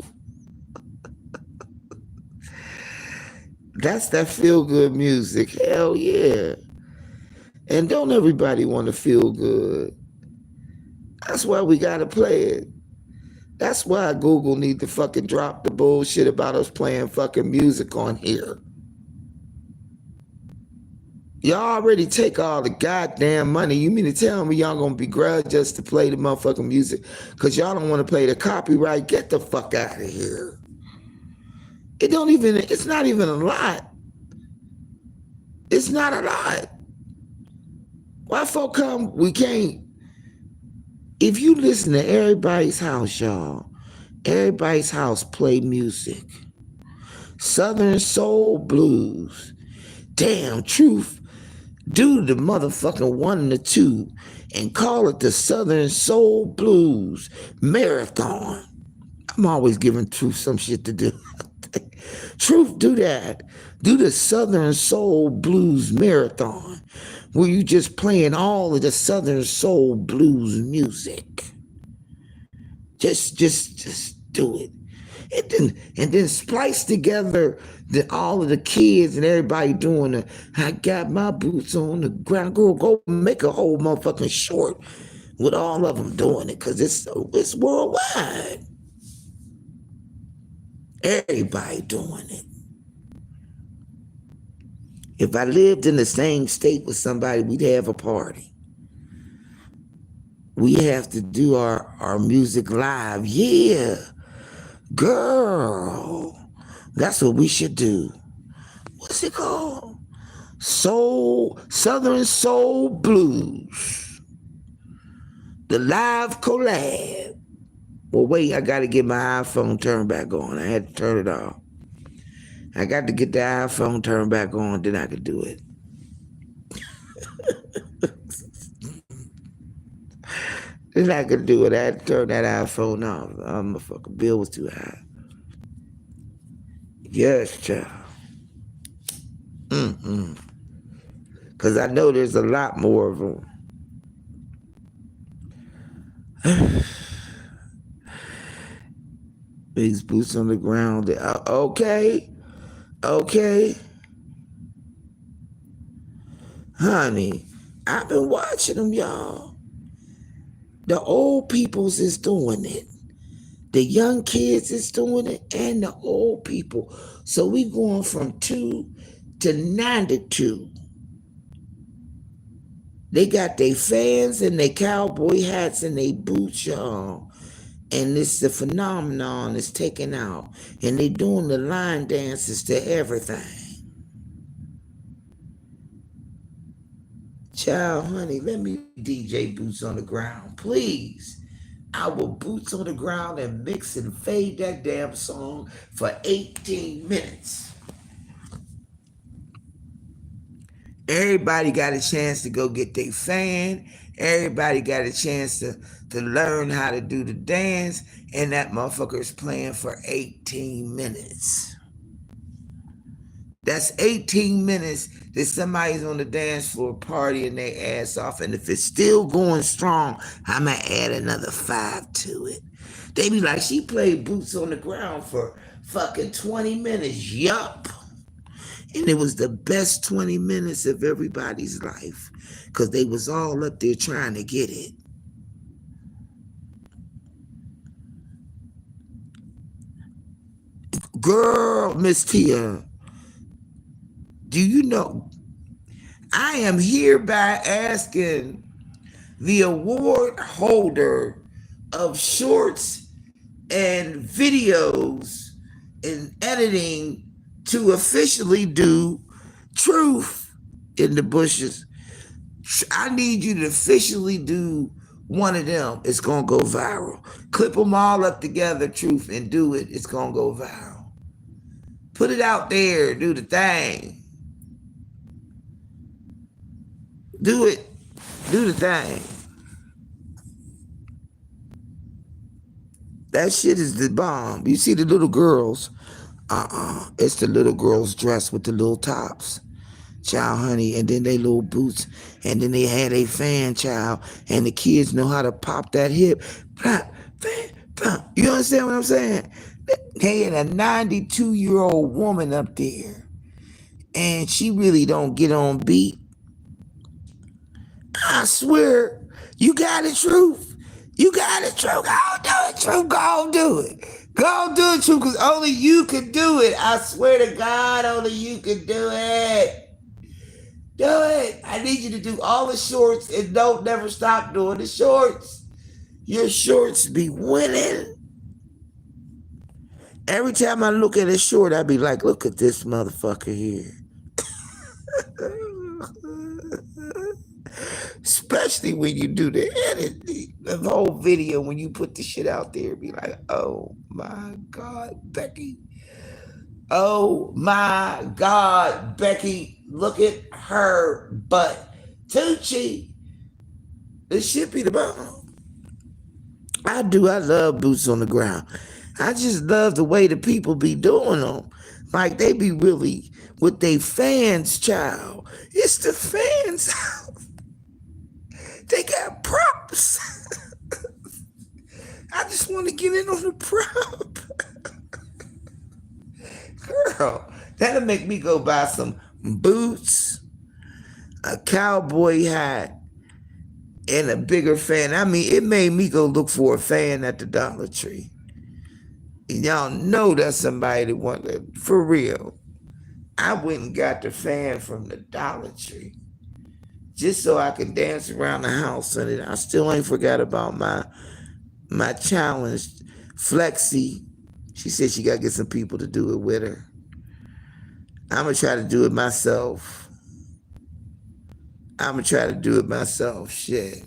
That's that feel-good music. Hell yeah. And don't everybody want to feel good. That's why we gotta play it. That's why Google need to fucking drop the bullshit about us playing fucking music on here. Y'all already take all the goddamn money. You mean to tell me y'all gonna begrudge us to play the motherfucking music because y'all don't want to play the copyright? Get the fuck out of here. It's not even a lot. It's not a lot. Why folk come, we can't. If you listen to Everybody's House, y'all, Everybody's House play music. Southern Soul Blues. Damn, Truth. Do the motherfucking 1 and the 2 and call it the Southern Soul Blues Marathon. I'm always giving Truth some shit to do. Truth, do that. Do the Southern Soul Blues Marathon, where you just playing all of the Southern Soul Blues music. Just do it. And then splice together all of the kids and everybody doing it. I got my boots on the ground. Go make a whole motherfucking short with all of them doing it, because it's worldwide. Everybody doing it. If I lived in the same state with somebody, we'd have a party. We have to do our music live. Yeah. Girl. That's what we should do. What's it called? Southern Soul Blues. The live collab. Well, wait, I got to get my iPhone turned back on. I had to turn it off. I got to get the iPhone turned back on, then I could do it. Then I could do it. I had to turn that iPhone off. My fucking bill was too high. Yes, child. Because I know there's a lot more of them. Big boots on the ground. Okay. Honey, I've been watching them, y'all. The old peoples is doing it. The young kids is doing it, and the old people. So we going from 2 to 92. They got their fans and their cowboy hats and their boots, y'all. And this the phenomenon is taken out. And they doing the line dances to everything. Child, honey, let me DJ Boots on the Ground, please. Our Boots on the Ground and mix and fade that damn song for 18 minutes. Everybody got a chance to go get their fan. Everybody got a chance to learn how to do the dance. And that motherfucker is playing for 18 minutes. That's 18 minutes that somebody's on the dance floor partying their ass off. And if it's still going strong, I'm going to add another 5 to it. They be like, she played Boots on the Ground for fucking 20 minutes. Yup. And it was the best 20 minutes of everybody's life, because they was all up there trying to get it. Girl, Miss Tia, do you know, I am hereby asking the award holder of shorts and videos and editing to officially do Truth in the Bushes. I need you to officially do one of them. It's going to go viral. Clip them all up together, Truth, and do it. It's going to go viral. Put it out there. Do the thing. Do it. Do the thing. That shit is the bomb. You see the little girls? It's the little girls dressed with the little tops. Child, honey, and then they little boots, and then they had a fan, child, and the kids know how to pop that hip. You understand what I'm saying? They had a 92-year-old woman up there, and she really don't get on beat. I swear, you got it, Truth. You got it, True. Go do it, True. Go do it. Go do it, True, because only you can do it. I swear to God, only you can do it. Do it. I need you to do all the shorts and don't never stop doing the shorts. Your shorts be winning. Every time I look at a short, I be like, look at this motherfucker here. Especially when you do the edit, the whole video, when you put the shit out there, be like, oh my God, Becky. Oh my God, Becky, look at her butt. Tucci, this shit be the bomb. I love boots on the ground. I just love the way the people be doing them. Like they be really with they fans, child. It's the fans. They got props. I just want to get in on the prop. Girl, that'll make me go buy some boots, a cowboy hat, and a bigger fan. I mean, it made me go look for a fan at the Dollar Tree. And y'all know that's somebody that wanted, for real. I went and got the fan from the Dollar Tree just so I can dance around the house in it. I still ain't forgot about my challenge. Flexi, she said she got to get some people to do it with her. I'm going to try to do it myself. Shit.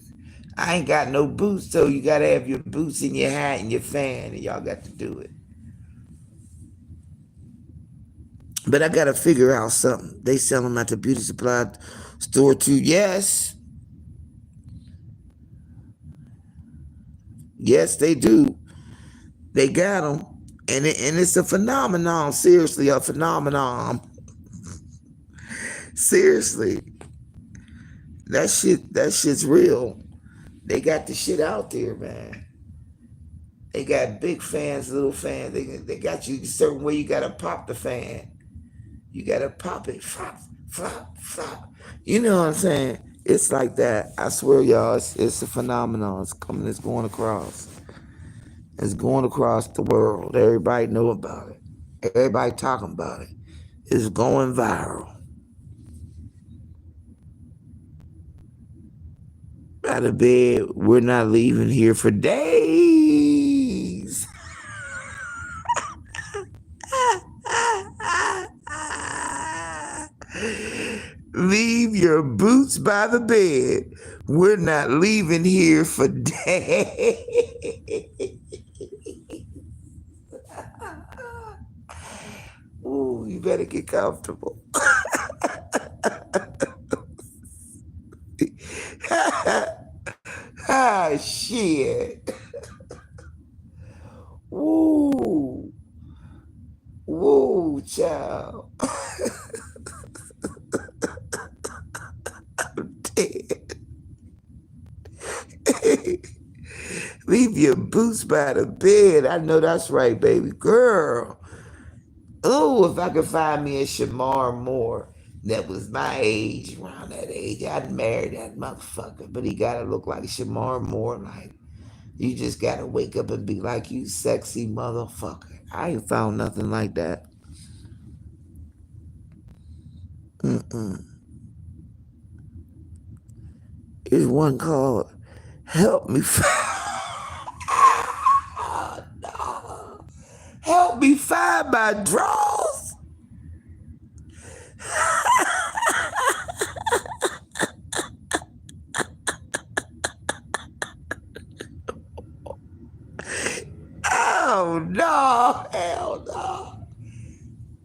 I ain't got no boots, so you got to have your boots and your hat and your fan, and y'all got to do it. But I got to figure out something. They sell them at the beauty supply store too. Yes. Yes, they do. They got them. And it's a phenomenon. Seriously, a phenomenon. Seriously. That shit's real. They got the shit out there, man. They got big fans, little fans. They got you a certain way. You got to pop the fan. You got to pop it. Flop, flop, flop. You know what I'm saying? It's like that. I swear, y'all, it's a phenomenon. It's going across. It's going across the world. Everybody know about it. Everybody talking about it. It's going viral. Out of bed, we're not leaving here for days. Leave your boots by the bed. We're not leaving here for days. Ooh, you better get comfortable. Ah, shit. Woo. Woo, child. I'm dead. Leave your boots by the bed. I know that's right, baby girl. Oh, if I could find me a Shamar Moore that was my age, around that age, I'd marry that motherfucker. But he gotta look like Shamar Moore. Like, you just gotta wake up and be like, you sexy motherfucker. I ain't found nothing like that. Here's one called Help Me Oh, no. Help me find my drawers. Oh, no. Hell no.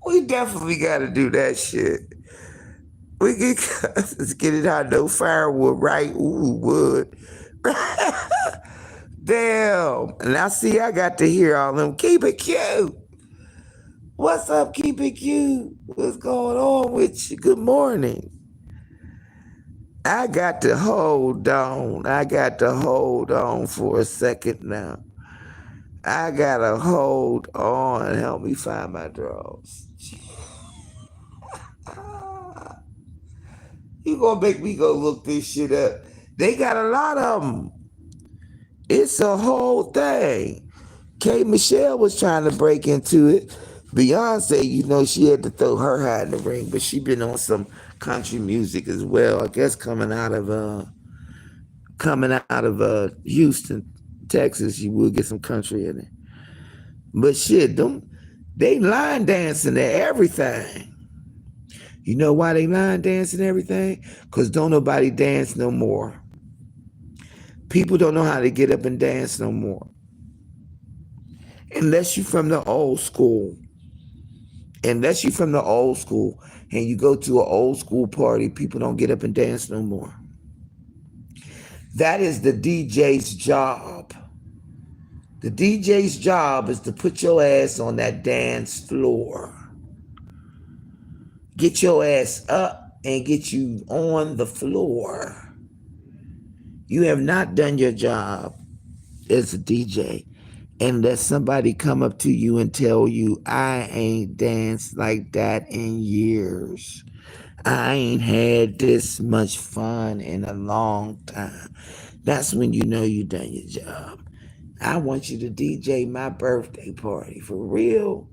We definitely got to do that shit. Let's get it out. No firewood, right? Ooh, wood. Damn. Now, see, I got to hear all them. Keep it cute. What's up, keep it cute? What's going on with you? Good morning. I got to hold on. For a second now. I got to hold on. Help me find my drawers. You gonna make me go look this shit up. They got a lot of them. It's a whole thing. K. Michelle was trying to break into it. Beyonce, she had to throw her hat in the ring, but she been on some country music as well. I guess coming out of Houston, Texas, you will get some country in it. But shit, they line dancing to everything. You know why they line dancing everything? Because don't nobody dance no more. People don't know how to get up and dance no more. Unless you from the old school. Unless you from the old school and you go to an old school party, people don't get up and dance no more. That is the DJ's job. The DJ's job is to put your ass on that dance floor. Get your ass up and get you on the floor. You have not done your job as a DJ unless somebody come up to you and tell you, I ain't danced like that in years. I ain't had this much fun in a long time. That's when you know you done your job. I want you to DJ my birthday party for real.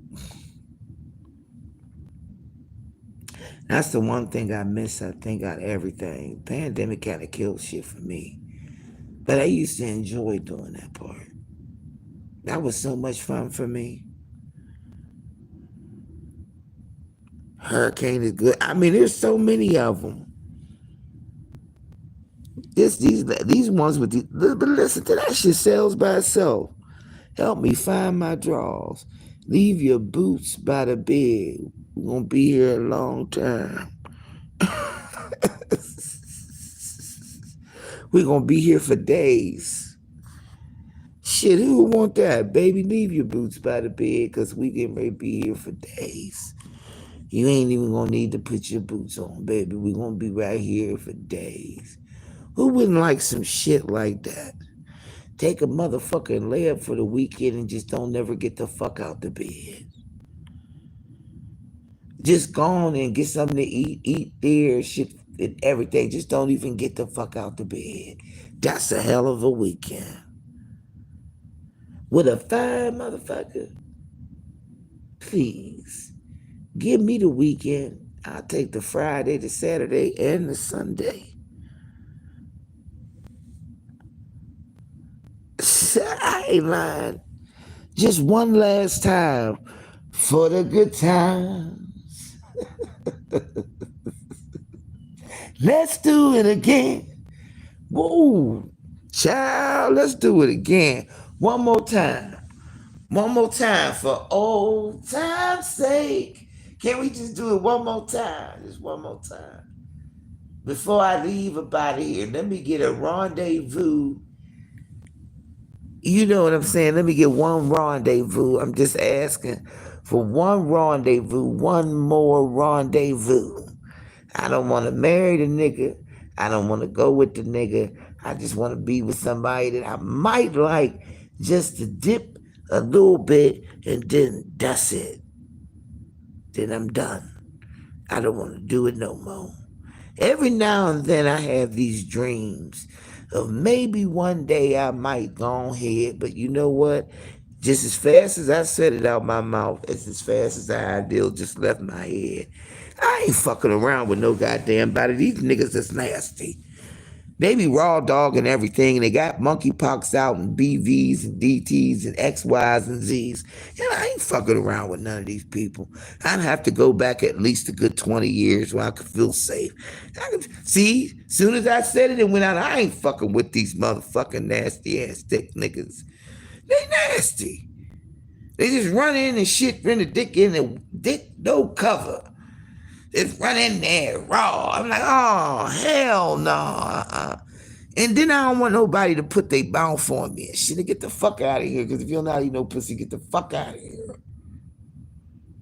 That's the one thing I miss, I think, out of everything. Pandemic kind of killed shit for me. But I used to enjoy doing that part. That was so much fun for me. Hurricane is good. I mean, there's so many of them. These ones with but listen to that shit sells by itself. Help me find my drawers. Leave your boots by the bed. We're gonna be here a long time. We're gonna be here for days. Shit, who would want that? Baby, leave your boots by the bed because we getting ready to be here for days. You ain't even gonna need to put your boots on, baby. We're gonna be right here for days. Who wouldn't like some shit like that? Take a motherfucking layup for the weekend and just don't never get the fuck out the bed. Just go on and get something to eat there, shit and everything. Just don't even get the fuck out the bed. That's a hell of a weekend. With a fine motherfucker, please, give me the weekend. I'll take the Friday, the Saturday, and the Sunday. I ain't lying. Just one last time for the good times. Let's do it again. Whoa, child, let's do it again. One more time. One more time for old time's sake. Can we just do it one more time? Just one more time. Before I leave up out of here, let me get a rendezvous. You know what I'm saying? Let me get one rendezvous. I'm just asking for one rendezvous, one more rendezvous. I don't want to marry the nigga. I don't want to go with the nigga. I just want to be with somebody that I might like just to dip a little bit and then that's it. Then I'm done. I don't want to do it no more. Every now and then I have these dreams of maybe one day I might go ahead, but you know what? Just as fast as I said it out my mouth, it's as fast as the ideal just left my head. I ain't fucking around with no goddamn body. These niggas is nasty. They be raw dog and everything, and they got monkeypox out and BVs and DTs and XYs and Zs. And I ain't fucking around with none of these people. I'd have to go back at least a good 20 years where I could feel safe. See, soon as I said it went out, I ain't fucking with these motherfucking nasty ass dick niggas. They nasty. They just run in and shit, run the dick in and dick no cover. Just run in there raw. I'm like, oh, hell no. And then I don't want nobody to put their mouth on me and shit. Get the fuck out of here. Because if you don't know how you know pussy, get the fuck out of here.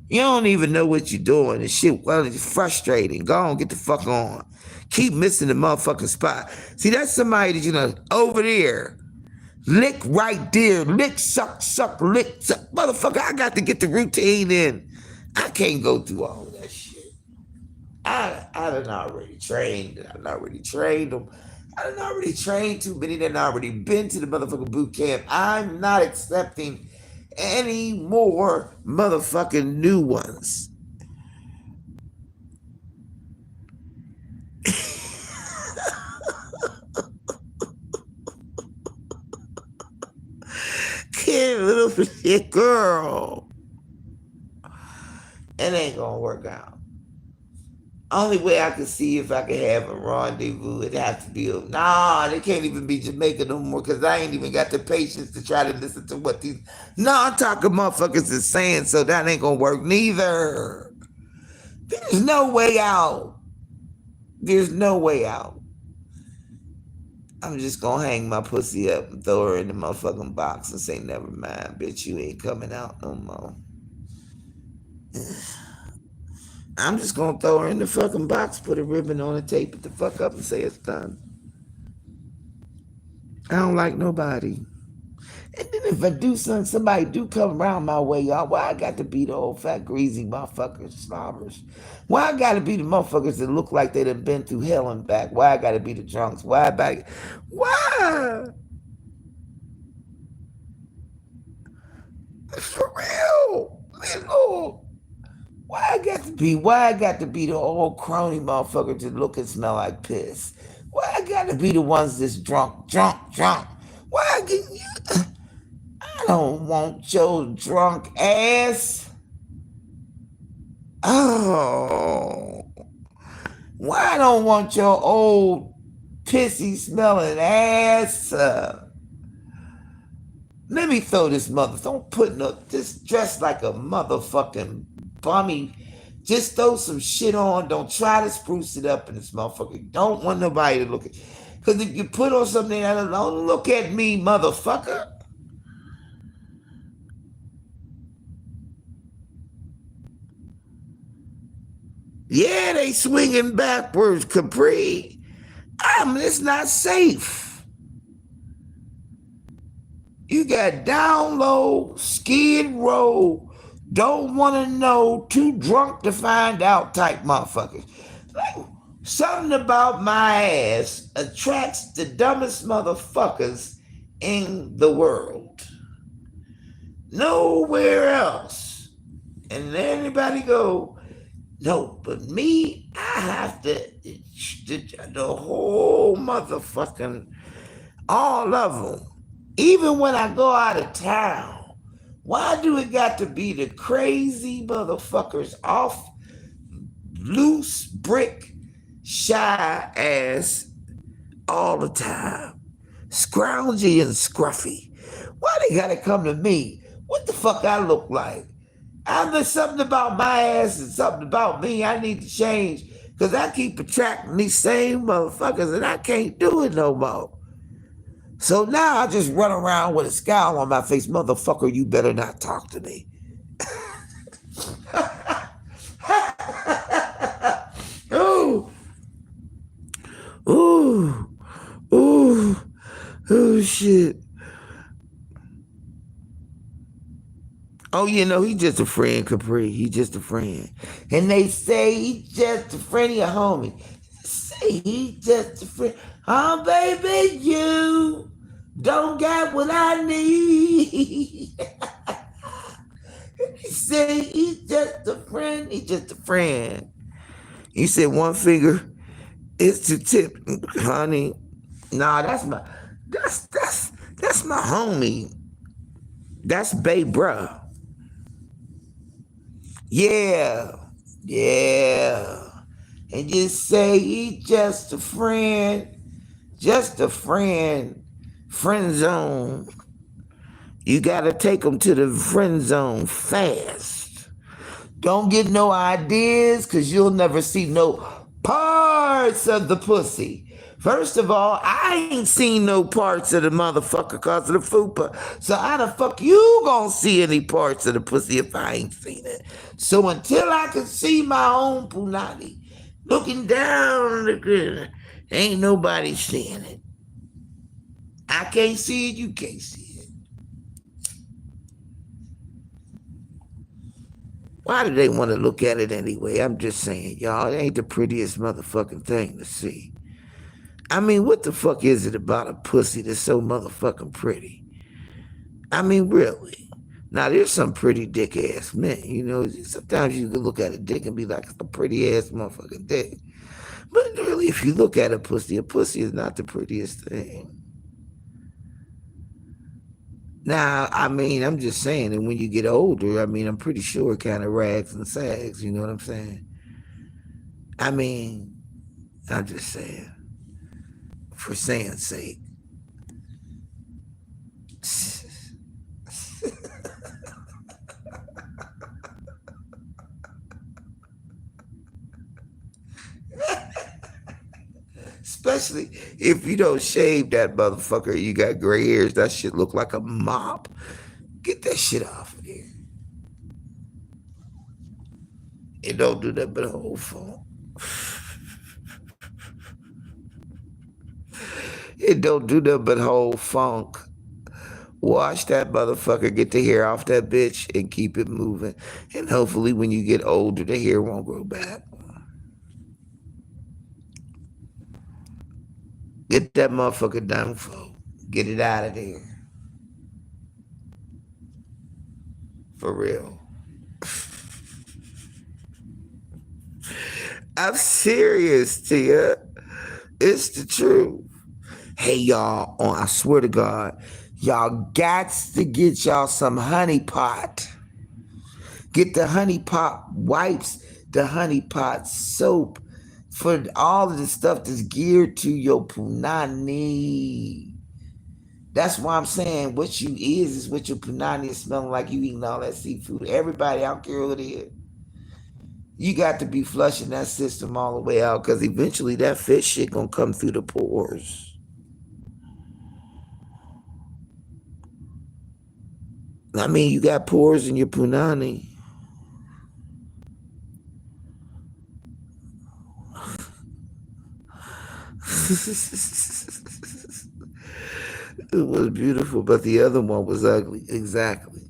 You don't even know what you're doing and shit. Well, it's frustrating. Go on, get the fuck on. Keep missing the motherfucking spot. See, that's somebody that, over there. Lick right there. Lick, suck, lick, suck. Motherfucker, I got to get the routine in. I can't go through all that shit. I done already trained. I done already trained them. I done already trained too many that already been to the motherfucking boot camp. I'm not accepting any more motherfucking new ones. Kid, little shit girl. It ain't gonna work out. Only way I could see if I could have a rendezvous, it'd have to be nah, they can't even be Jamaica no more because I ain't even got the patience to try to listen to what these non-talking motherfuckers is saying, so that ain't gonna work neither. There's no way out. There's no way out. I'm just gonna hang my pussy up and throw her in the motherfucking box and say, never mind, bitch, you ain't coming out no more. I'm just gonna throw her in the fucking box, put a ribbon on it, tape it the fuck up, and say it's done. I don't like nobody. And then if I do something, somebody do come around my way, y'all, why I got to be the old fat greasy motherfuckers, slobbers? Why I gotta be the motherfuckers that look like they done been through hell and back? Why I gotta be the drunks? Why? For real. Man, Lord. Why I got to be the old crony motherfucker that look and smell like piss? Why I got to be the ones that's drunk? Why I don't want your drunk ass. Oh. Why I don't want your old pissy smelling ass? Let me throw this mother. Don't put no, just dress like a motherfucking bummy. Just throw some shit on. Don't try to spruce it up in this motherfucker. Don't want nobody to look at. Because if you put on something, don't look at me, motherfucker. Yeah, they swinging backwards, Capri. It's not safe. You got down low, skid row, don't want to know, too drunk to find out type motherfuckers. Like, something about my ass attracts the dumbest motherfuckers in the world. Nowhere else. And anybody go, no, but me, I have to, the whole motherfucking, all of them. Even when I go out of town, why do it got to be the crazy motherfuckers off loose brick shy ass all the time? Scroungy and scruffy. Why they gotta come to me? What the fuck I look like? There's something about my ass and something about me I need to change because I keep attracting these same motherfuckers and I can't do it no more. So now I just run around with a scowl on my face. Motherfucker, you better not talk to me. Ooh. Ooh. Ooh. Oh, shit. Oh, he's just a friend, Capri. He's just a friend. And they say he's just a friend of your homie. Say he's just a friend. Oh, baby, you don't got what I need. He said he's just a friend. He's just a friend. He said one finger is to tip, honey. Nah, that's my homie. That's Babe Bruh. Yeah. And just say he's just a friend. Just a friend. Friend zone. You gotta take them to the friend zone fast. Don't get no ideas, cause you'll never see no parts of the pussy. First of all, I ain't seen no parts of the motherfucker cause of the fupa. So how the fuck you gonna see any parts of the pussy if I ain't seen it? So until I can see my own punani, looking down on the grid, ain't nobody seeing it. I can't see it, you can't see it. Why do they want to look at it anyway? I'm just saying, y'all, it ain't the prettiest motherfucking thing to see. I mean, what the fuck is it about a pussy that's so motherfucking pretty? I mean, really. Now, there's some pretty dick ass men. You know, sometimes you can look at a dick and be like, it's a pretty ass motherfucking dick. But really, if you look at a pussy is not the prettiest thing. Now, I mean, I'm just saying, and when you get older, I mean, I'm pretty sure it kind of rags and sags. You know what I'm saying? I mean, I'm just saying, for saying sake. Especially if you don't shave that motherfucker, you got gray hairs. That shit look like a mop. Get that shit off of there. It don't do that but hold funk. It don't do that but hold funk. Wash that motherfucker, get the hair off that bitch, and keep it moving. And hopefully, when you get older, the hair won't grow back. Get that motherfucker done for. Get it out of there. For real. I'm serious, Tia. It's the truth. Hey, y'all, I swear to God, y'all got to get y'all some honey pot. Get the honey pot wipes, the honey pot soap for all of the stuff that's geared to your punani. That's why I'm saying what you is what your punani is smelling like. You eating all that seafood. Everybody, I don't care who it is. You got to be flushing that system all the way out because eventually that fish shit gonna come through the pores. I mean, you got pores in your punani. It was beautiful, but the other one was ugly. Exactly.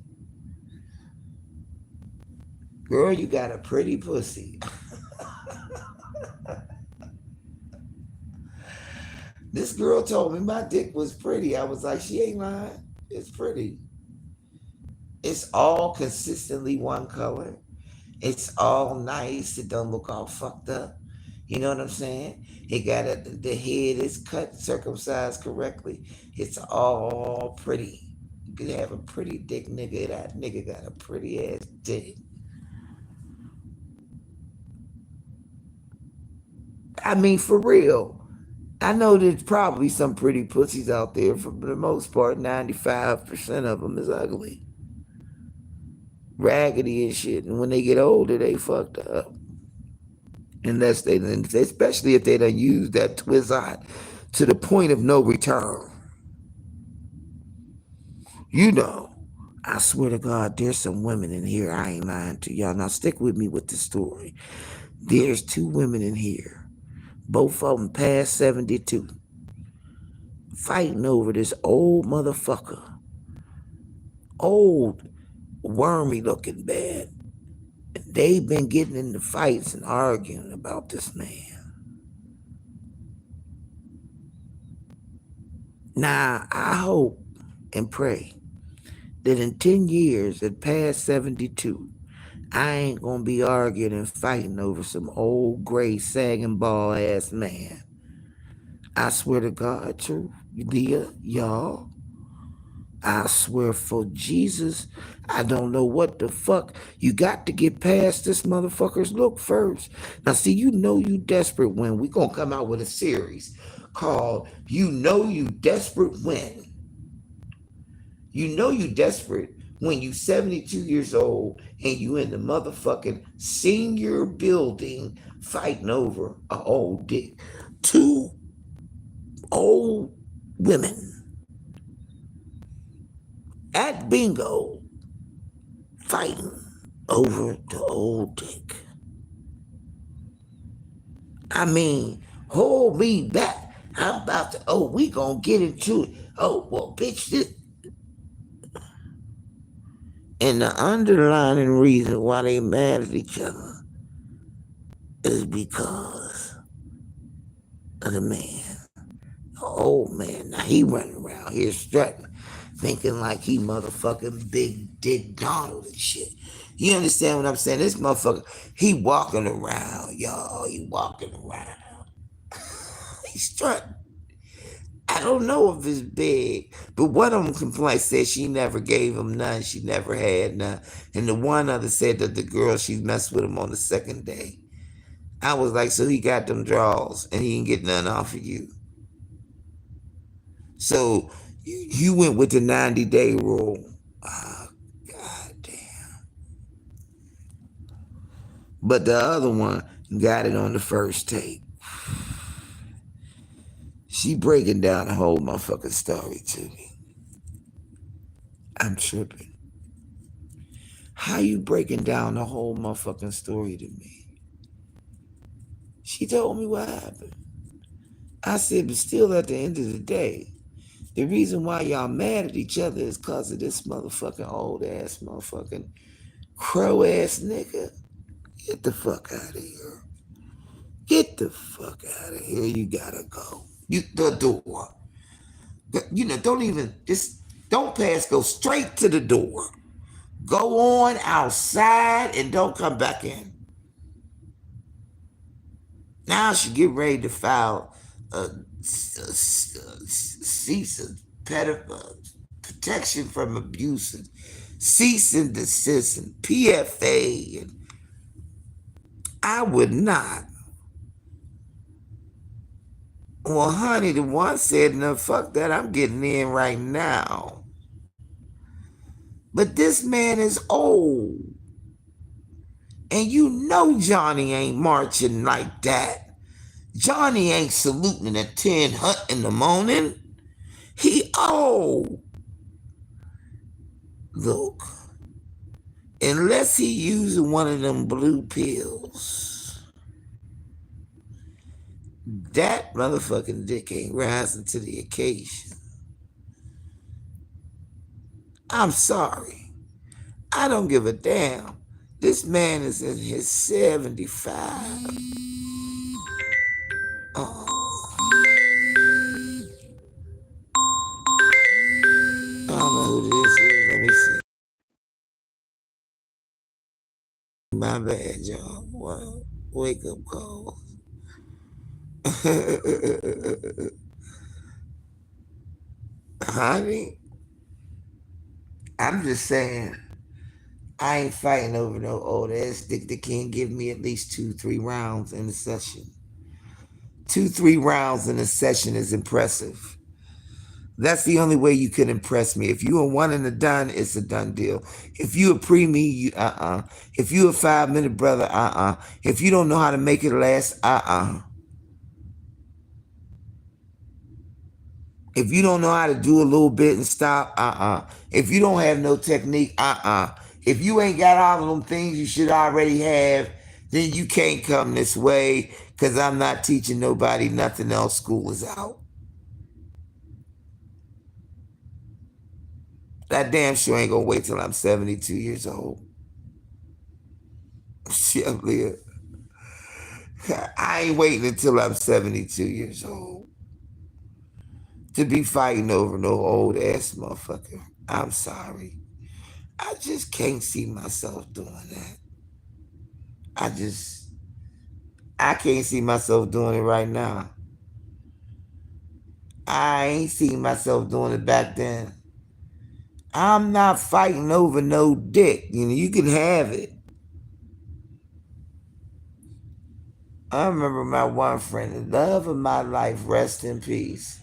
Girl, you got a pretty pussy. This girl told me my dick was pretty. I was like, she ain't lying. It's pretty. It's all consistently one color. It's all nice. It don't look all fucked up. You know what I'm saying? It got the head is cut, circumcised correctly. It's all pretty. You could have a pretty dick nigga. That nigga got a pretty ass dick. I mean, for real. I know there's probably some pretty pussies out there. For the most part, 95% of them is ugly, raggedy and shit. And when they get older, they fucked up. Unless they, especially if they don't use that Twizot to the point of no return. You know, I swear to God, there's some women in here. I ain't lying to y'all. Now stick with me with the story. There's two women in here, both of them past 72, fighting over this old motherfucker. Old, wormy looking bad. They've been getting into fights and arguing about this man. Now, I hope and pray that in 10 years, at past 72, I ain't gonna be arguing and fighting over some old gray sagging ball ass man. I swear to God, true, Leah, y'all. I swear for Jesus, I don't know what the fuck. You got to get past this motherfucker's look first. Now, see, you know you desperate when we gonna come out with a series called You Know You Desperate When. You know you desperate when you 72 years old and you in the motherfucking senior building fighting over a old dick. Two old women at bingo fighting over the old dick. I mean, hold me back. I'm about to, we gonna get into it. Oh, well, bitch, this. And the underlying reason why they mad at each other is because of the man. old man. Now he running around here strutting, thinking like he motherfucking Big Dick Donald and shit. You understand what I'm saying? This motherfucker, he walking around, y'all. He walking around. He strutting. I don't know if it's big, but one of them complained, said she never gave him none. She never had none. And the one other said that the girl, she messed with him on the second day. I was like, so he got them draws and he didn't get none off of you. So you went with the 90-day rule. Oh, God damn. But the other one got it on the first tape. She breaking down the whole motherfucking story to me. I'm tripping. How you breaking down the whole motherfucking story to me? She told me what happened. I said, but still at the end of the day, the reason why y'all mad at each other is because of this motherfucking old ass motherfucking crow ass nigga. Get the fuck out of here. Get the fuck out of here. You gotta go. The door. Don't pass, go straight to the door. Go on outside and don't come back in. Now she get ready to file a cease and protection from abuse and cease and desist and PFA. And I would not. Well, honey, the one said, no, fuck that. I'm getting in right now. But this man is old. And you know Johnny ain't marching like that. Johnny ain't saluting at 10 in the morning. He old. Look, unless he using one of them blue pills, that motherfucking dick ain't rising to the occasion. I'm sorry. I don't give a damn. This man is in his 75. Oh. I don't know who this is. Let me see. My bad, y'all. Well, wake up call. Honey, I'm just saying, I ain't fighting over no old ass dick that can't give me at least 2-3 rounds in a session. 2-3 rounds in a session is impressive. That's the only way you can impress me. If you are one and a done, it's a done deal. If you a pre-me, you If you a 5-minute brother, If you don't know how to make it last, If you don't know how to do a little bit and stop, If you don't have no technique, If you ain't got all of them things you should already have, then you can't come this way, because I'm not teaching nobody nothing else. School is out. That damn sure ain't gonna wait till I'm 72 years old. Shit, Leah. I ain't waiting until I'm 72 years old to be fighting over no old ass motherfucker. I'm sorry. I just can't see myself doing that. I can't see myself doing it right now. I ain't seen myself doing it back then. I'm not fighting over no dick. You can have it. I remember my one friend, the love of my life, rest in peace.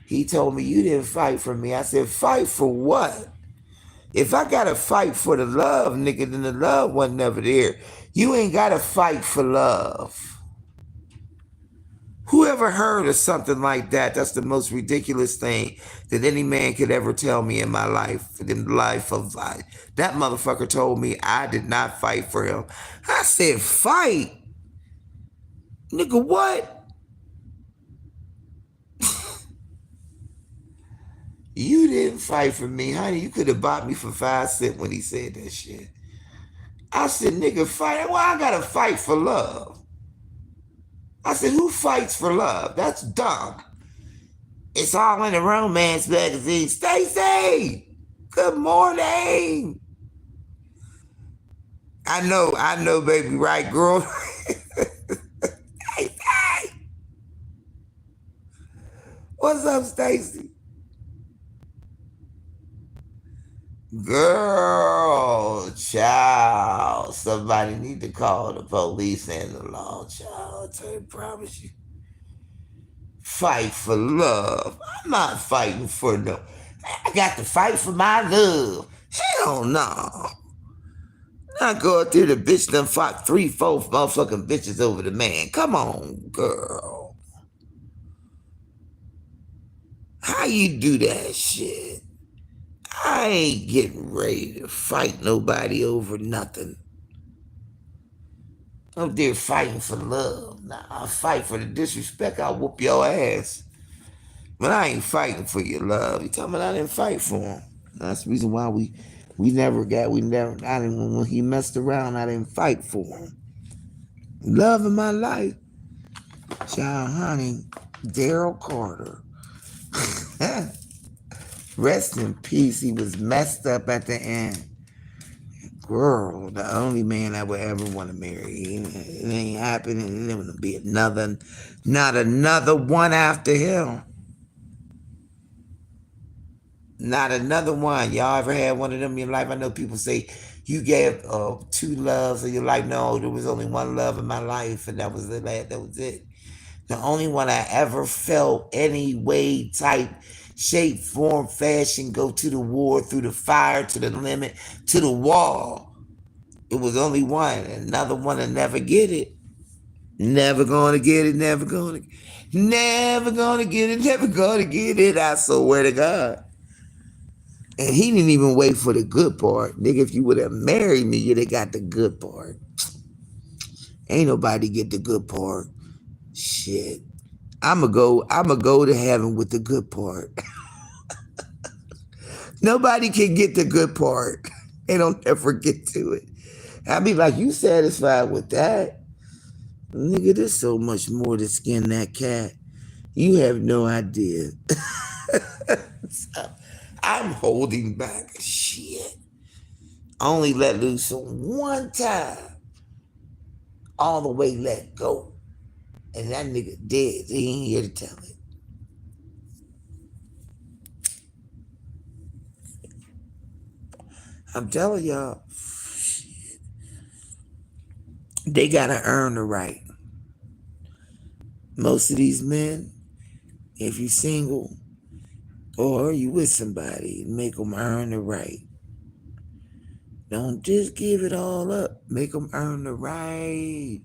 He told me, you didn't fight for me. I said, fight for what? If I got to fight for the love, nigga, then the love wasn't never there. You ain't got to fight for love. Who ever heard of something like that? That's the most ridiculous thing that any man could ever tell me in my life, in the life of life. That motherfucker told me I did not fight for him. I said, fight? Nigga, what? You didn't fight for me, honey. You could have bought me for 5 cents when he said that shit. I said, nigga, fight. Well, I gotta fight for love. I said, who fights for love? That's dumb. It's all in the romance magazine. Stacy, good morning. I know, baby, right, girl? Hey, hey. What's up, Stacy? Girl, child. Somebody need to call the police and the law, child. I promise you. Fight for love. I'm not fighting for no. I got to fight for my love. Hell no. Not go out there, the bitch done fought 3, 4 motherfucking bitches over the man. Come on, girl. How you do that shit? I ain't getting ready to fight nobody over nothing. I'm there fighting for love. Nah, I fight for the disrespect. I'll whoop your ass. But I ain't fighting for your love. You talking about I didn't fight for him. That's the reason why I didn't, when he messed around, I didn't fight for him. Love in my life. Child, honey, Daryl Carter. Rest in peace. He was messed up at the end. Girl, the only man I would ever want to marry. It ain't happening. There will be not another one after him. Not another one. Y'all ever had one of them in your life? I know people say you gave 2 loves in your life. No, there was only one love in my life, and that was it. That was it. The only one I ever felt any way, type, shape, form, fashion, go to the war, through the fire, to the limit, to the wall. It was only one. Another one to never get it. Never gonna get it, never gonna get it, never gonna get it. I swear to God. And he didn't even wait for the good part. Nigga, if you would have married me, you'd have got the good part. Ain't nobody get the good part. Shit. I'ma go to heaven with the good part. Nobody can get the good part. They don't ever get to it. I be like, you satisfied with that? Nigga, there's so much more to skin that cat. You have no idea. So, I'm holding back. Shit. I only let loose one time. All the way let go. And that nigga dead. He ain't here to tell it. I'm telling y'all, they gotta earn the right. Most of these men, if you single or you with somebody, make them earn the right. Don't just give it all up. Make them earn the right.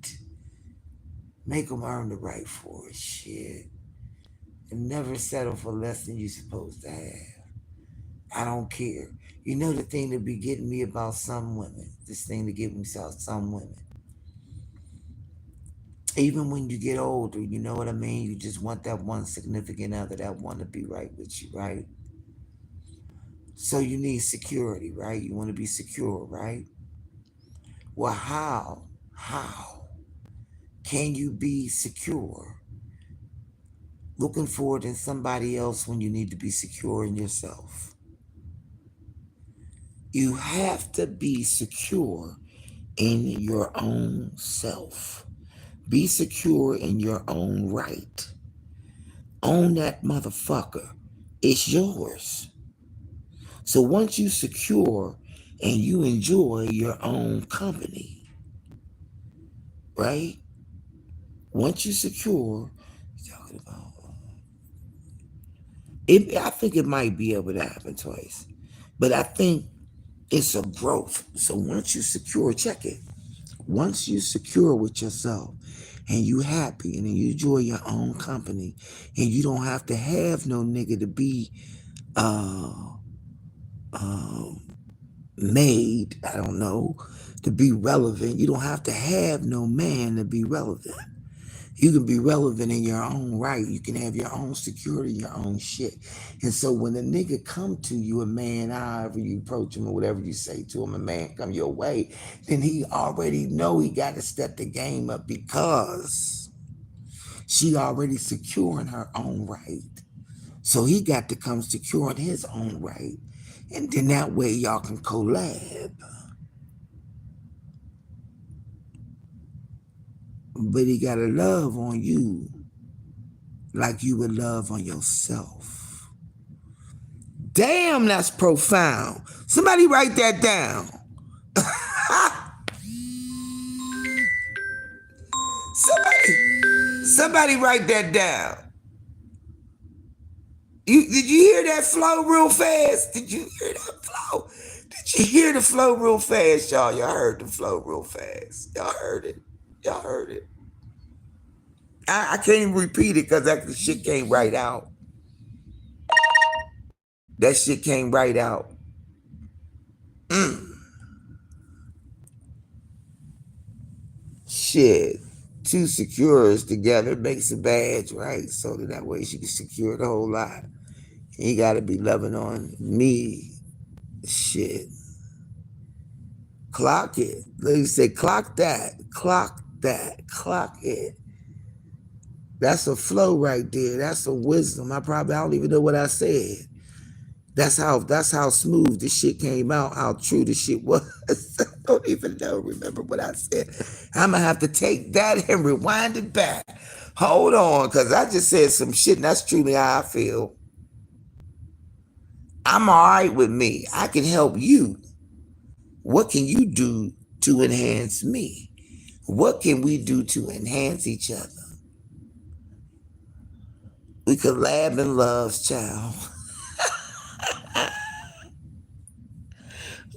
Make them earn the right for it. Shit. And never settle for less than you're supposed to have. I don't care. You know the thing that be getting me about some women, this thing that get me about some women. Even when you get older, you know what I mean? You just want that one significant other, that one to be right with you, right? So you need security, right? You want to be secure, right? Well, how can you be secure looking forward in somebody else when you need to be secure in yourself? You have to be secure in your own self. Be secure in your own right. Own that motherfucker. It's yours. So once you secure and you enjoy your own company, right? Once you secure, talking about it, I think it might be able to happen twice. But I think it's a growth. So once you secure, check it. Once you secure with yourself and you happy and you enjoy your own company and you don't have to have no nigga to be made, I don't know, to be relevant. You don't have to have no man to be relevant. You can be relevant in your own right. You can have your own security, your own shit. And so when a nigga come to you, a man, however you approach him or whatever you say to him, a man come your way, then he already know he got to step the game up because she already secure in her own right. So he got to come secure in his own right. And then that way y'all can collab. But he got to love on you like you would love on yourself. Damn, that's profound. Somebody write that down. Somebody write that down. Did you hear that flow real fast? Did you hear that flow? Did you hear the flow real fast, y'all? Y'all heard the flow real fast. Y'all heard it. Y'all heard it. I can't even repeat it because that shit came right out. That shit came right out. Shit. Two secures together makes a badge, right? So that way she can secure the whole lot. You gotta be loving on me. Shit. Clock it. Let me say, clock that. Clock that. Clock it. That's a flow right there. That's a wisdom. I don't even know what I said. That's how smooth the shit came out, how true the shit was. I don't even remember what I said. I'm gonna have to take that and rewind it back. Hold on, because I just said some shit and that's truly how I feel. I'm all right with me. I can help you. What can you do to enhance me? What can we do to enhance each other? We collab in love, child.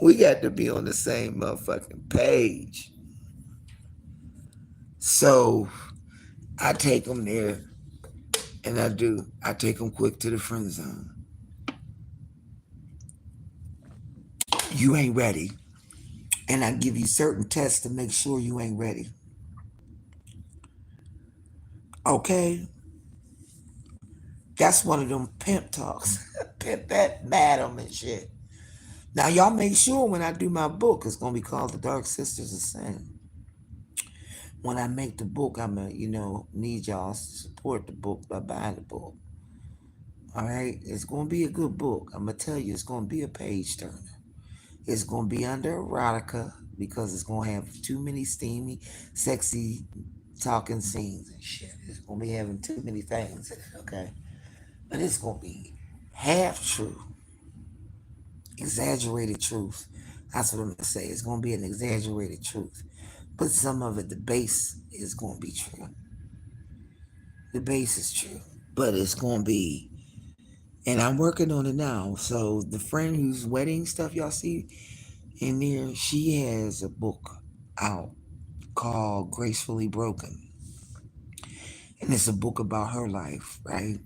We got to be on the same motherfucking page. So I take them there, and I take them quick to the friend zone. You ain't ready. And I give you certain tests to make sure you ain't ready. Okay? That's one of them pimp talks. Pimp that madam and shit. Now y'all make sure when I do my book, it's gonna be called The Dark Sisters of Sin. When I make the book, I'm gonna, need y'all to support the book by buying the book. All right? It's gonna be a good book. I'm gonna tell you, it's gonna be a page turner. It's gonna be under erotica because it's gonna have too many steamy, sexy talking scenes and shit. It's gonna be having too many things in it, okay? But it's gonna be half true, exaggerated truth. That's what I'm gonna say. It's gonna be an exaggerated truth. But some of it, the base is gonna be true. The base is true. But it's gonna be, and I'm working on it now. So the friend whose wedding stuff y'all see in there, she has a book out called Gracefully Broken. And it's a book about her life, right?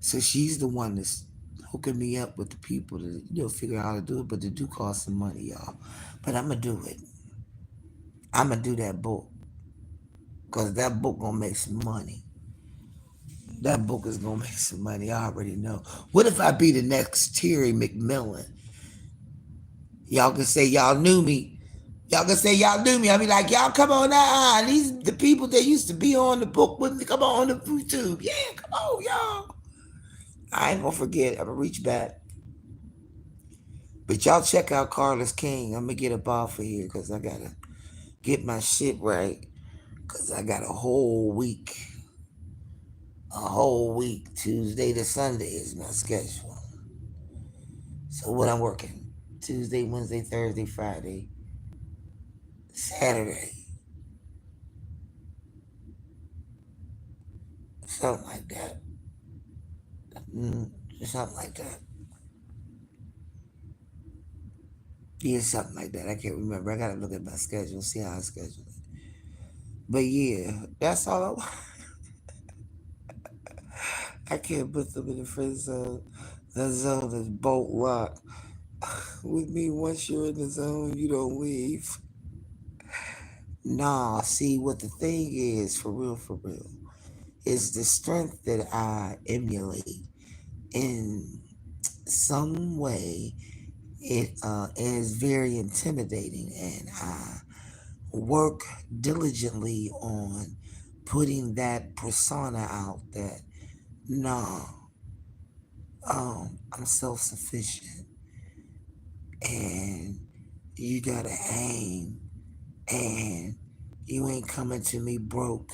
So she's the one that's hooking me up with the people to, figure out how to do it, but it do cost some money, y'all. But I'm gonna do it. I'm gonna do that book. Cause that book gonna make some money. That book is gonna make some money. I already know. What if I be the next Terry McMillan? Y'all can say y'all knew me. Y'all can say y'all knew me. I be like, y'all come on now. These the people that used to be on the book with me. Come on the YouTube. Yeah, come on, y'all. I ain't gonna forget. I'm gonna reach back. But y'all check out Carlos King. I'm gonna get up off of here because I gotta get my shit right. Cause I got a whole week. A whole week. Tuesday to Sunday is my schedule. So what I'm working? Tuesday, Wednesday, Thursday, Friday, Saturday. Something like that. Something like that. Yeah, something like that. I can't remember. I gotta look at my schedule, see how I schedule it. But yeah, that's all. I can't put them in the friend zone. The zone is bolt lock. With me, once you're in the zone, you don't leave. Nah, see what the thing is for real, is the strength that I emulate in some way. It is very intimidating, and I work diligently on putting that persona out that, nah, I'm self-sufficient, and you gotta aim, and you ain't coming to me broke,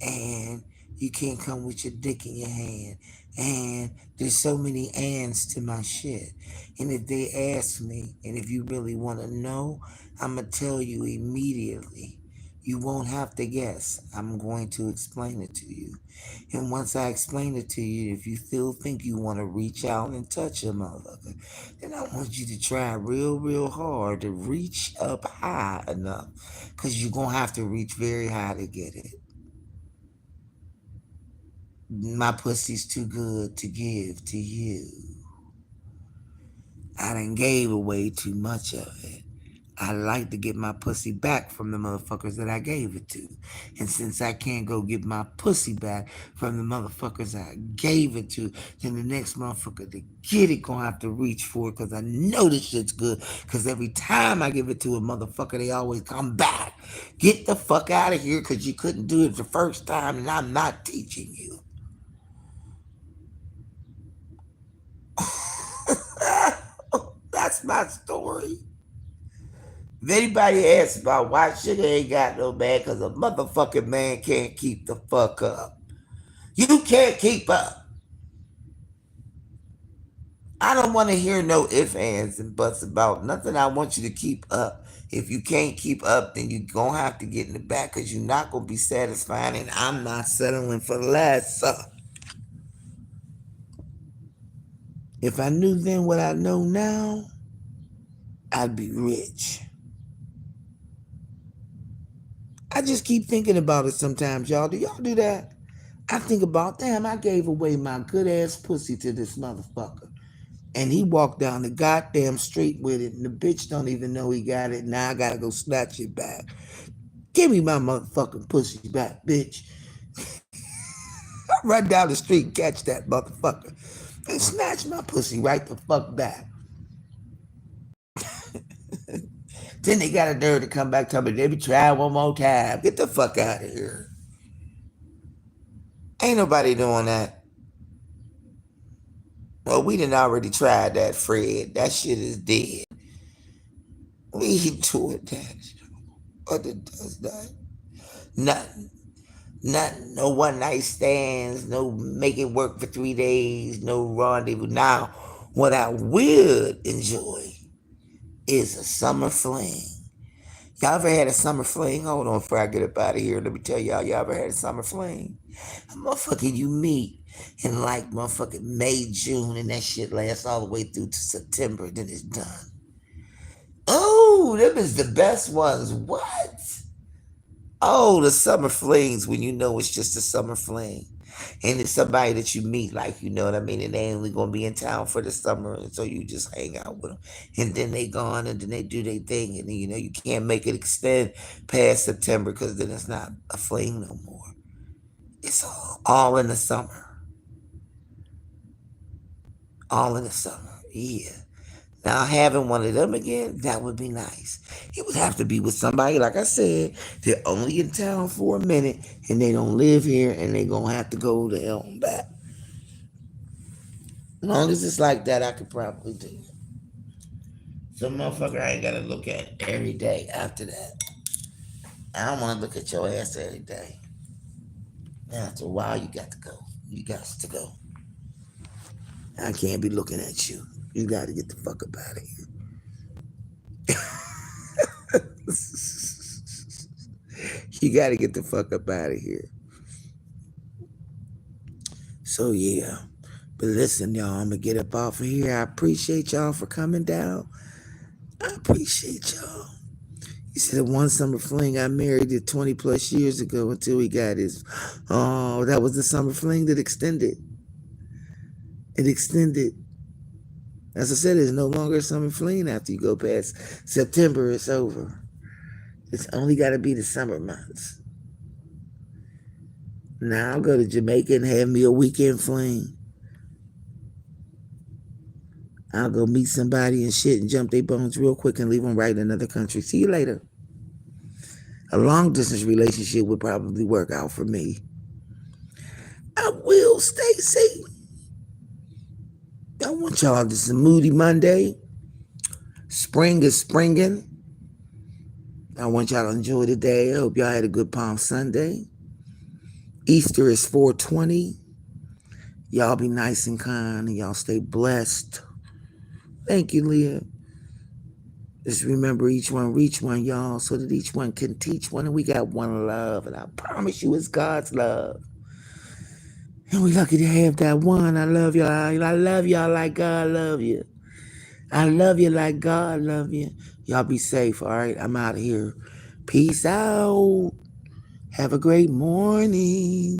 and you can't come with your dick in your hand, and there's so many ands to my shit. And if they ask me, and if you really want to know, I'm gonna tell you immediately. You won't have to guess. I'm going to explain it to you. And once I explain it to you, if you still think you want to reach out and touch a motherfucker, then I want you to try real hard to reach up high enough. Because you're going to have to reach very high to get it. My pussy's too good to give to you. I done gave away too much of it. I like to get my pussy back from the motherfuckers that I gave it to. And since I can't go get my pussy back from the motherfuckers I gave it to, then the next motherfucker to get it gonna have to reach for it, because I know this shit's good. Because every time I give it to a motherfucker, they always come back. Get the fuck out of here, because you couldn't do it the first time, and I'm not teaching you. That's my story. If anybody asks about why sugar ain't got no man, because a motherfucking man can't keep the fuck up. You can't keep up. I don't want to hear no ifs, ands, and buts about nothing. I want you to keep up. If you can't keep up, then you're going to have to get in the back, because you're not going to be satisfied, and I'm not settling for less. If I knew then what I know now, I'd be rich. I just keep thinking about it sometimes, y'all. Do y'all do that? I think about, damn, I gave away my good ass pussy to this motherfucker. And he walked down the goddamn street with it, and the bitch don't even know he got it. Now I gotta go snatch it back. Give me my motherfucking pussy back, bitch. I run down the street and catch that motherfucker and snatch my pussy right the fuck back. Then they got a nerve to come back to me. Let me try one more time. Get the fuck out of here. Ain't nobody doing that. Well, we done already tried that, Fred. That shit is dead. We ain't doing that. Other does that. Nothing. Nothing. No one night stands. No make it work for 3 days. No rendezvous. Now, what I would enjoy is a summer fling. Y'all ever had a summer fling? Hold on before I get up out of here. Let me tell y'all ever had a summer fling? A motherfucker you meet in like motherfucking May, June, and that shit lasts all the way through to September, then it's done. Oh, them is the best ones. What? Oh, the summer flings, when you know it's just a summer fling. And it's somebody that you meet, like, you know what I mean? And they only gonna be in town for the summer, and so you just hang out with them. And then they gone, and then they do their thing, and then, you know, you can't make it extend past September, because then it's not a fling no more. It's all in the summer. All in the summer, yeah. Now, having one of them again, that would be nice. It would have to be with somebody, like I said, they're only in town for a minute, and they don't live here, and they gonna have to go to hell and back. As long as it's like that, I could probably do it. Some motherfucker I ain't gotta look at every day after that. I don't wanna look at your ass every day. After a while, you got to go. You got to go. I can't be looking at you. You gotta get the fuck up out of here. You gotta get the fuck up out of here. So yeah. But listen, y'all, I'm gonna get up off of here. I appreciate y'all for coming down. I appreciate y'all. He said one summer fling I married it 20 plus years ago until he got his. Oh, that was the summer fling that extended. It extended. As I said, it's no longer a summer fling after you go past September. It's over. It's only got to be the summer months. Now I'll go to Jamaica and have me a weekend fling. I'll go meet somebody and shit and jump their bones real quick and leave them right in another country. See you later. A long distance relationship would probably work out for me. I will, Stacy. I want y'all, this is Moody Monday. Spring is springing. I want y'all to enjoy the day. I hope y'all had a good Palm Sunday. Easter is 420. Y'all be nice and kind and y'all stay blessed. Thank you, Leah. Just remember each one reach one, y'all, so that each one can teach one. And we got one love, and I promise you it's God's love. And we lucky to have that one. I love y'all. I love y'all like God love you. I love you like God love you. Y'all be safe, all right? I'm out of here. Peace out. Have a great morning.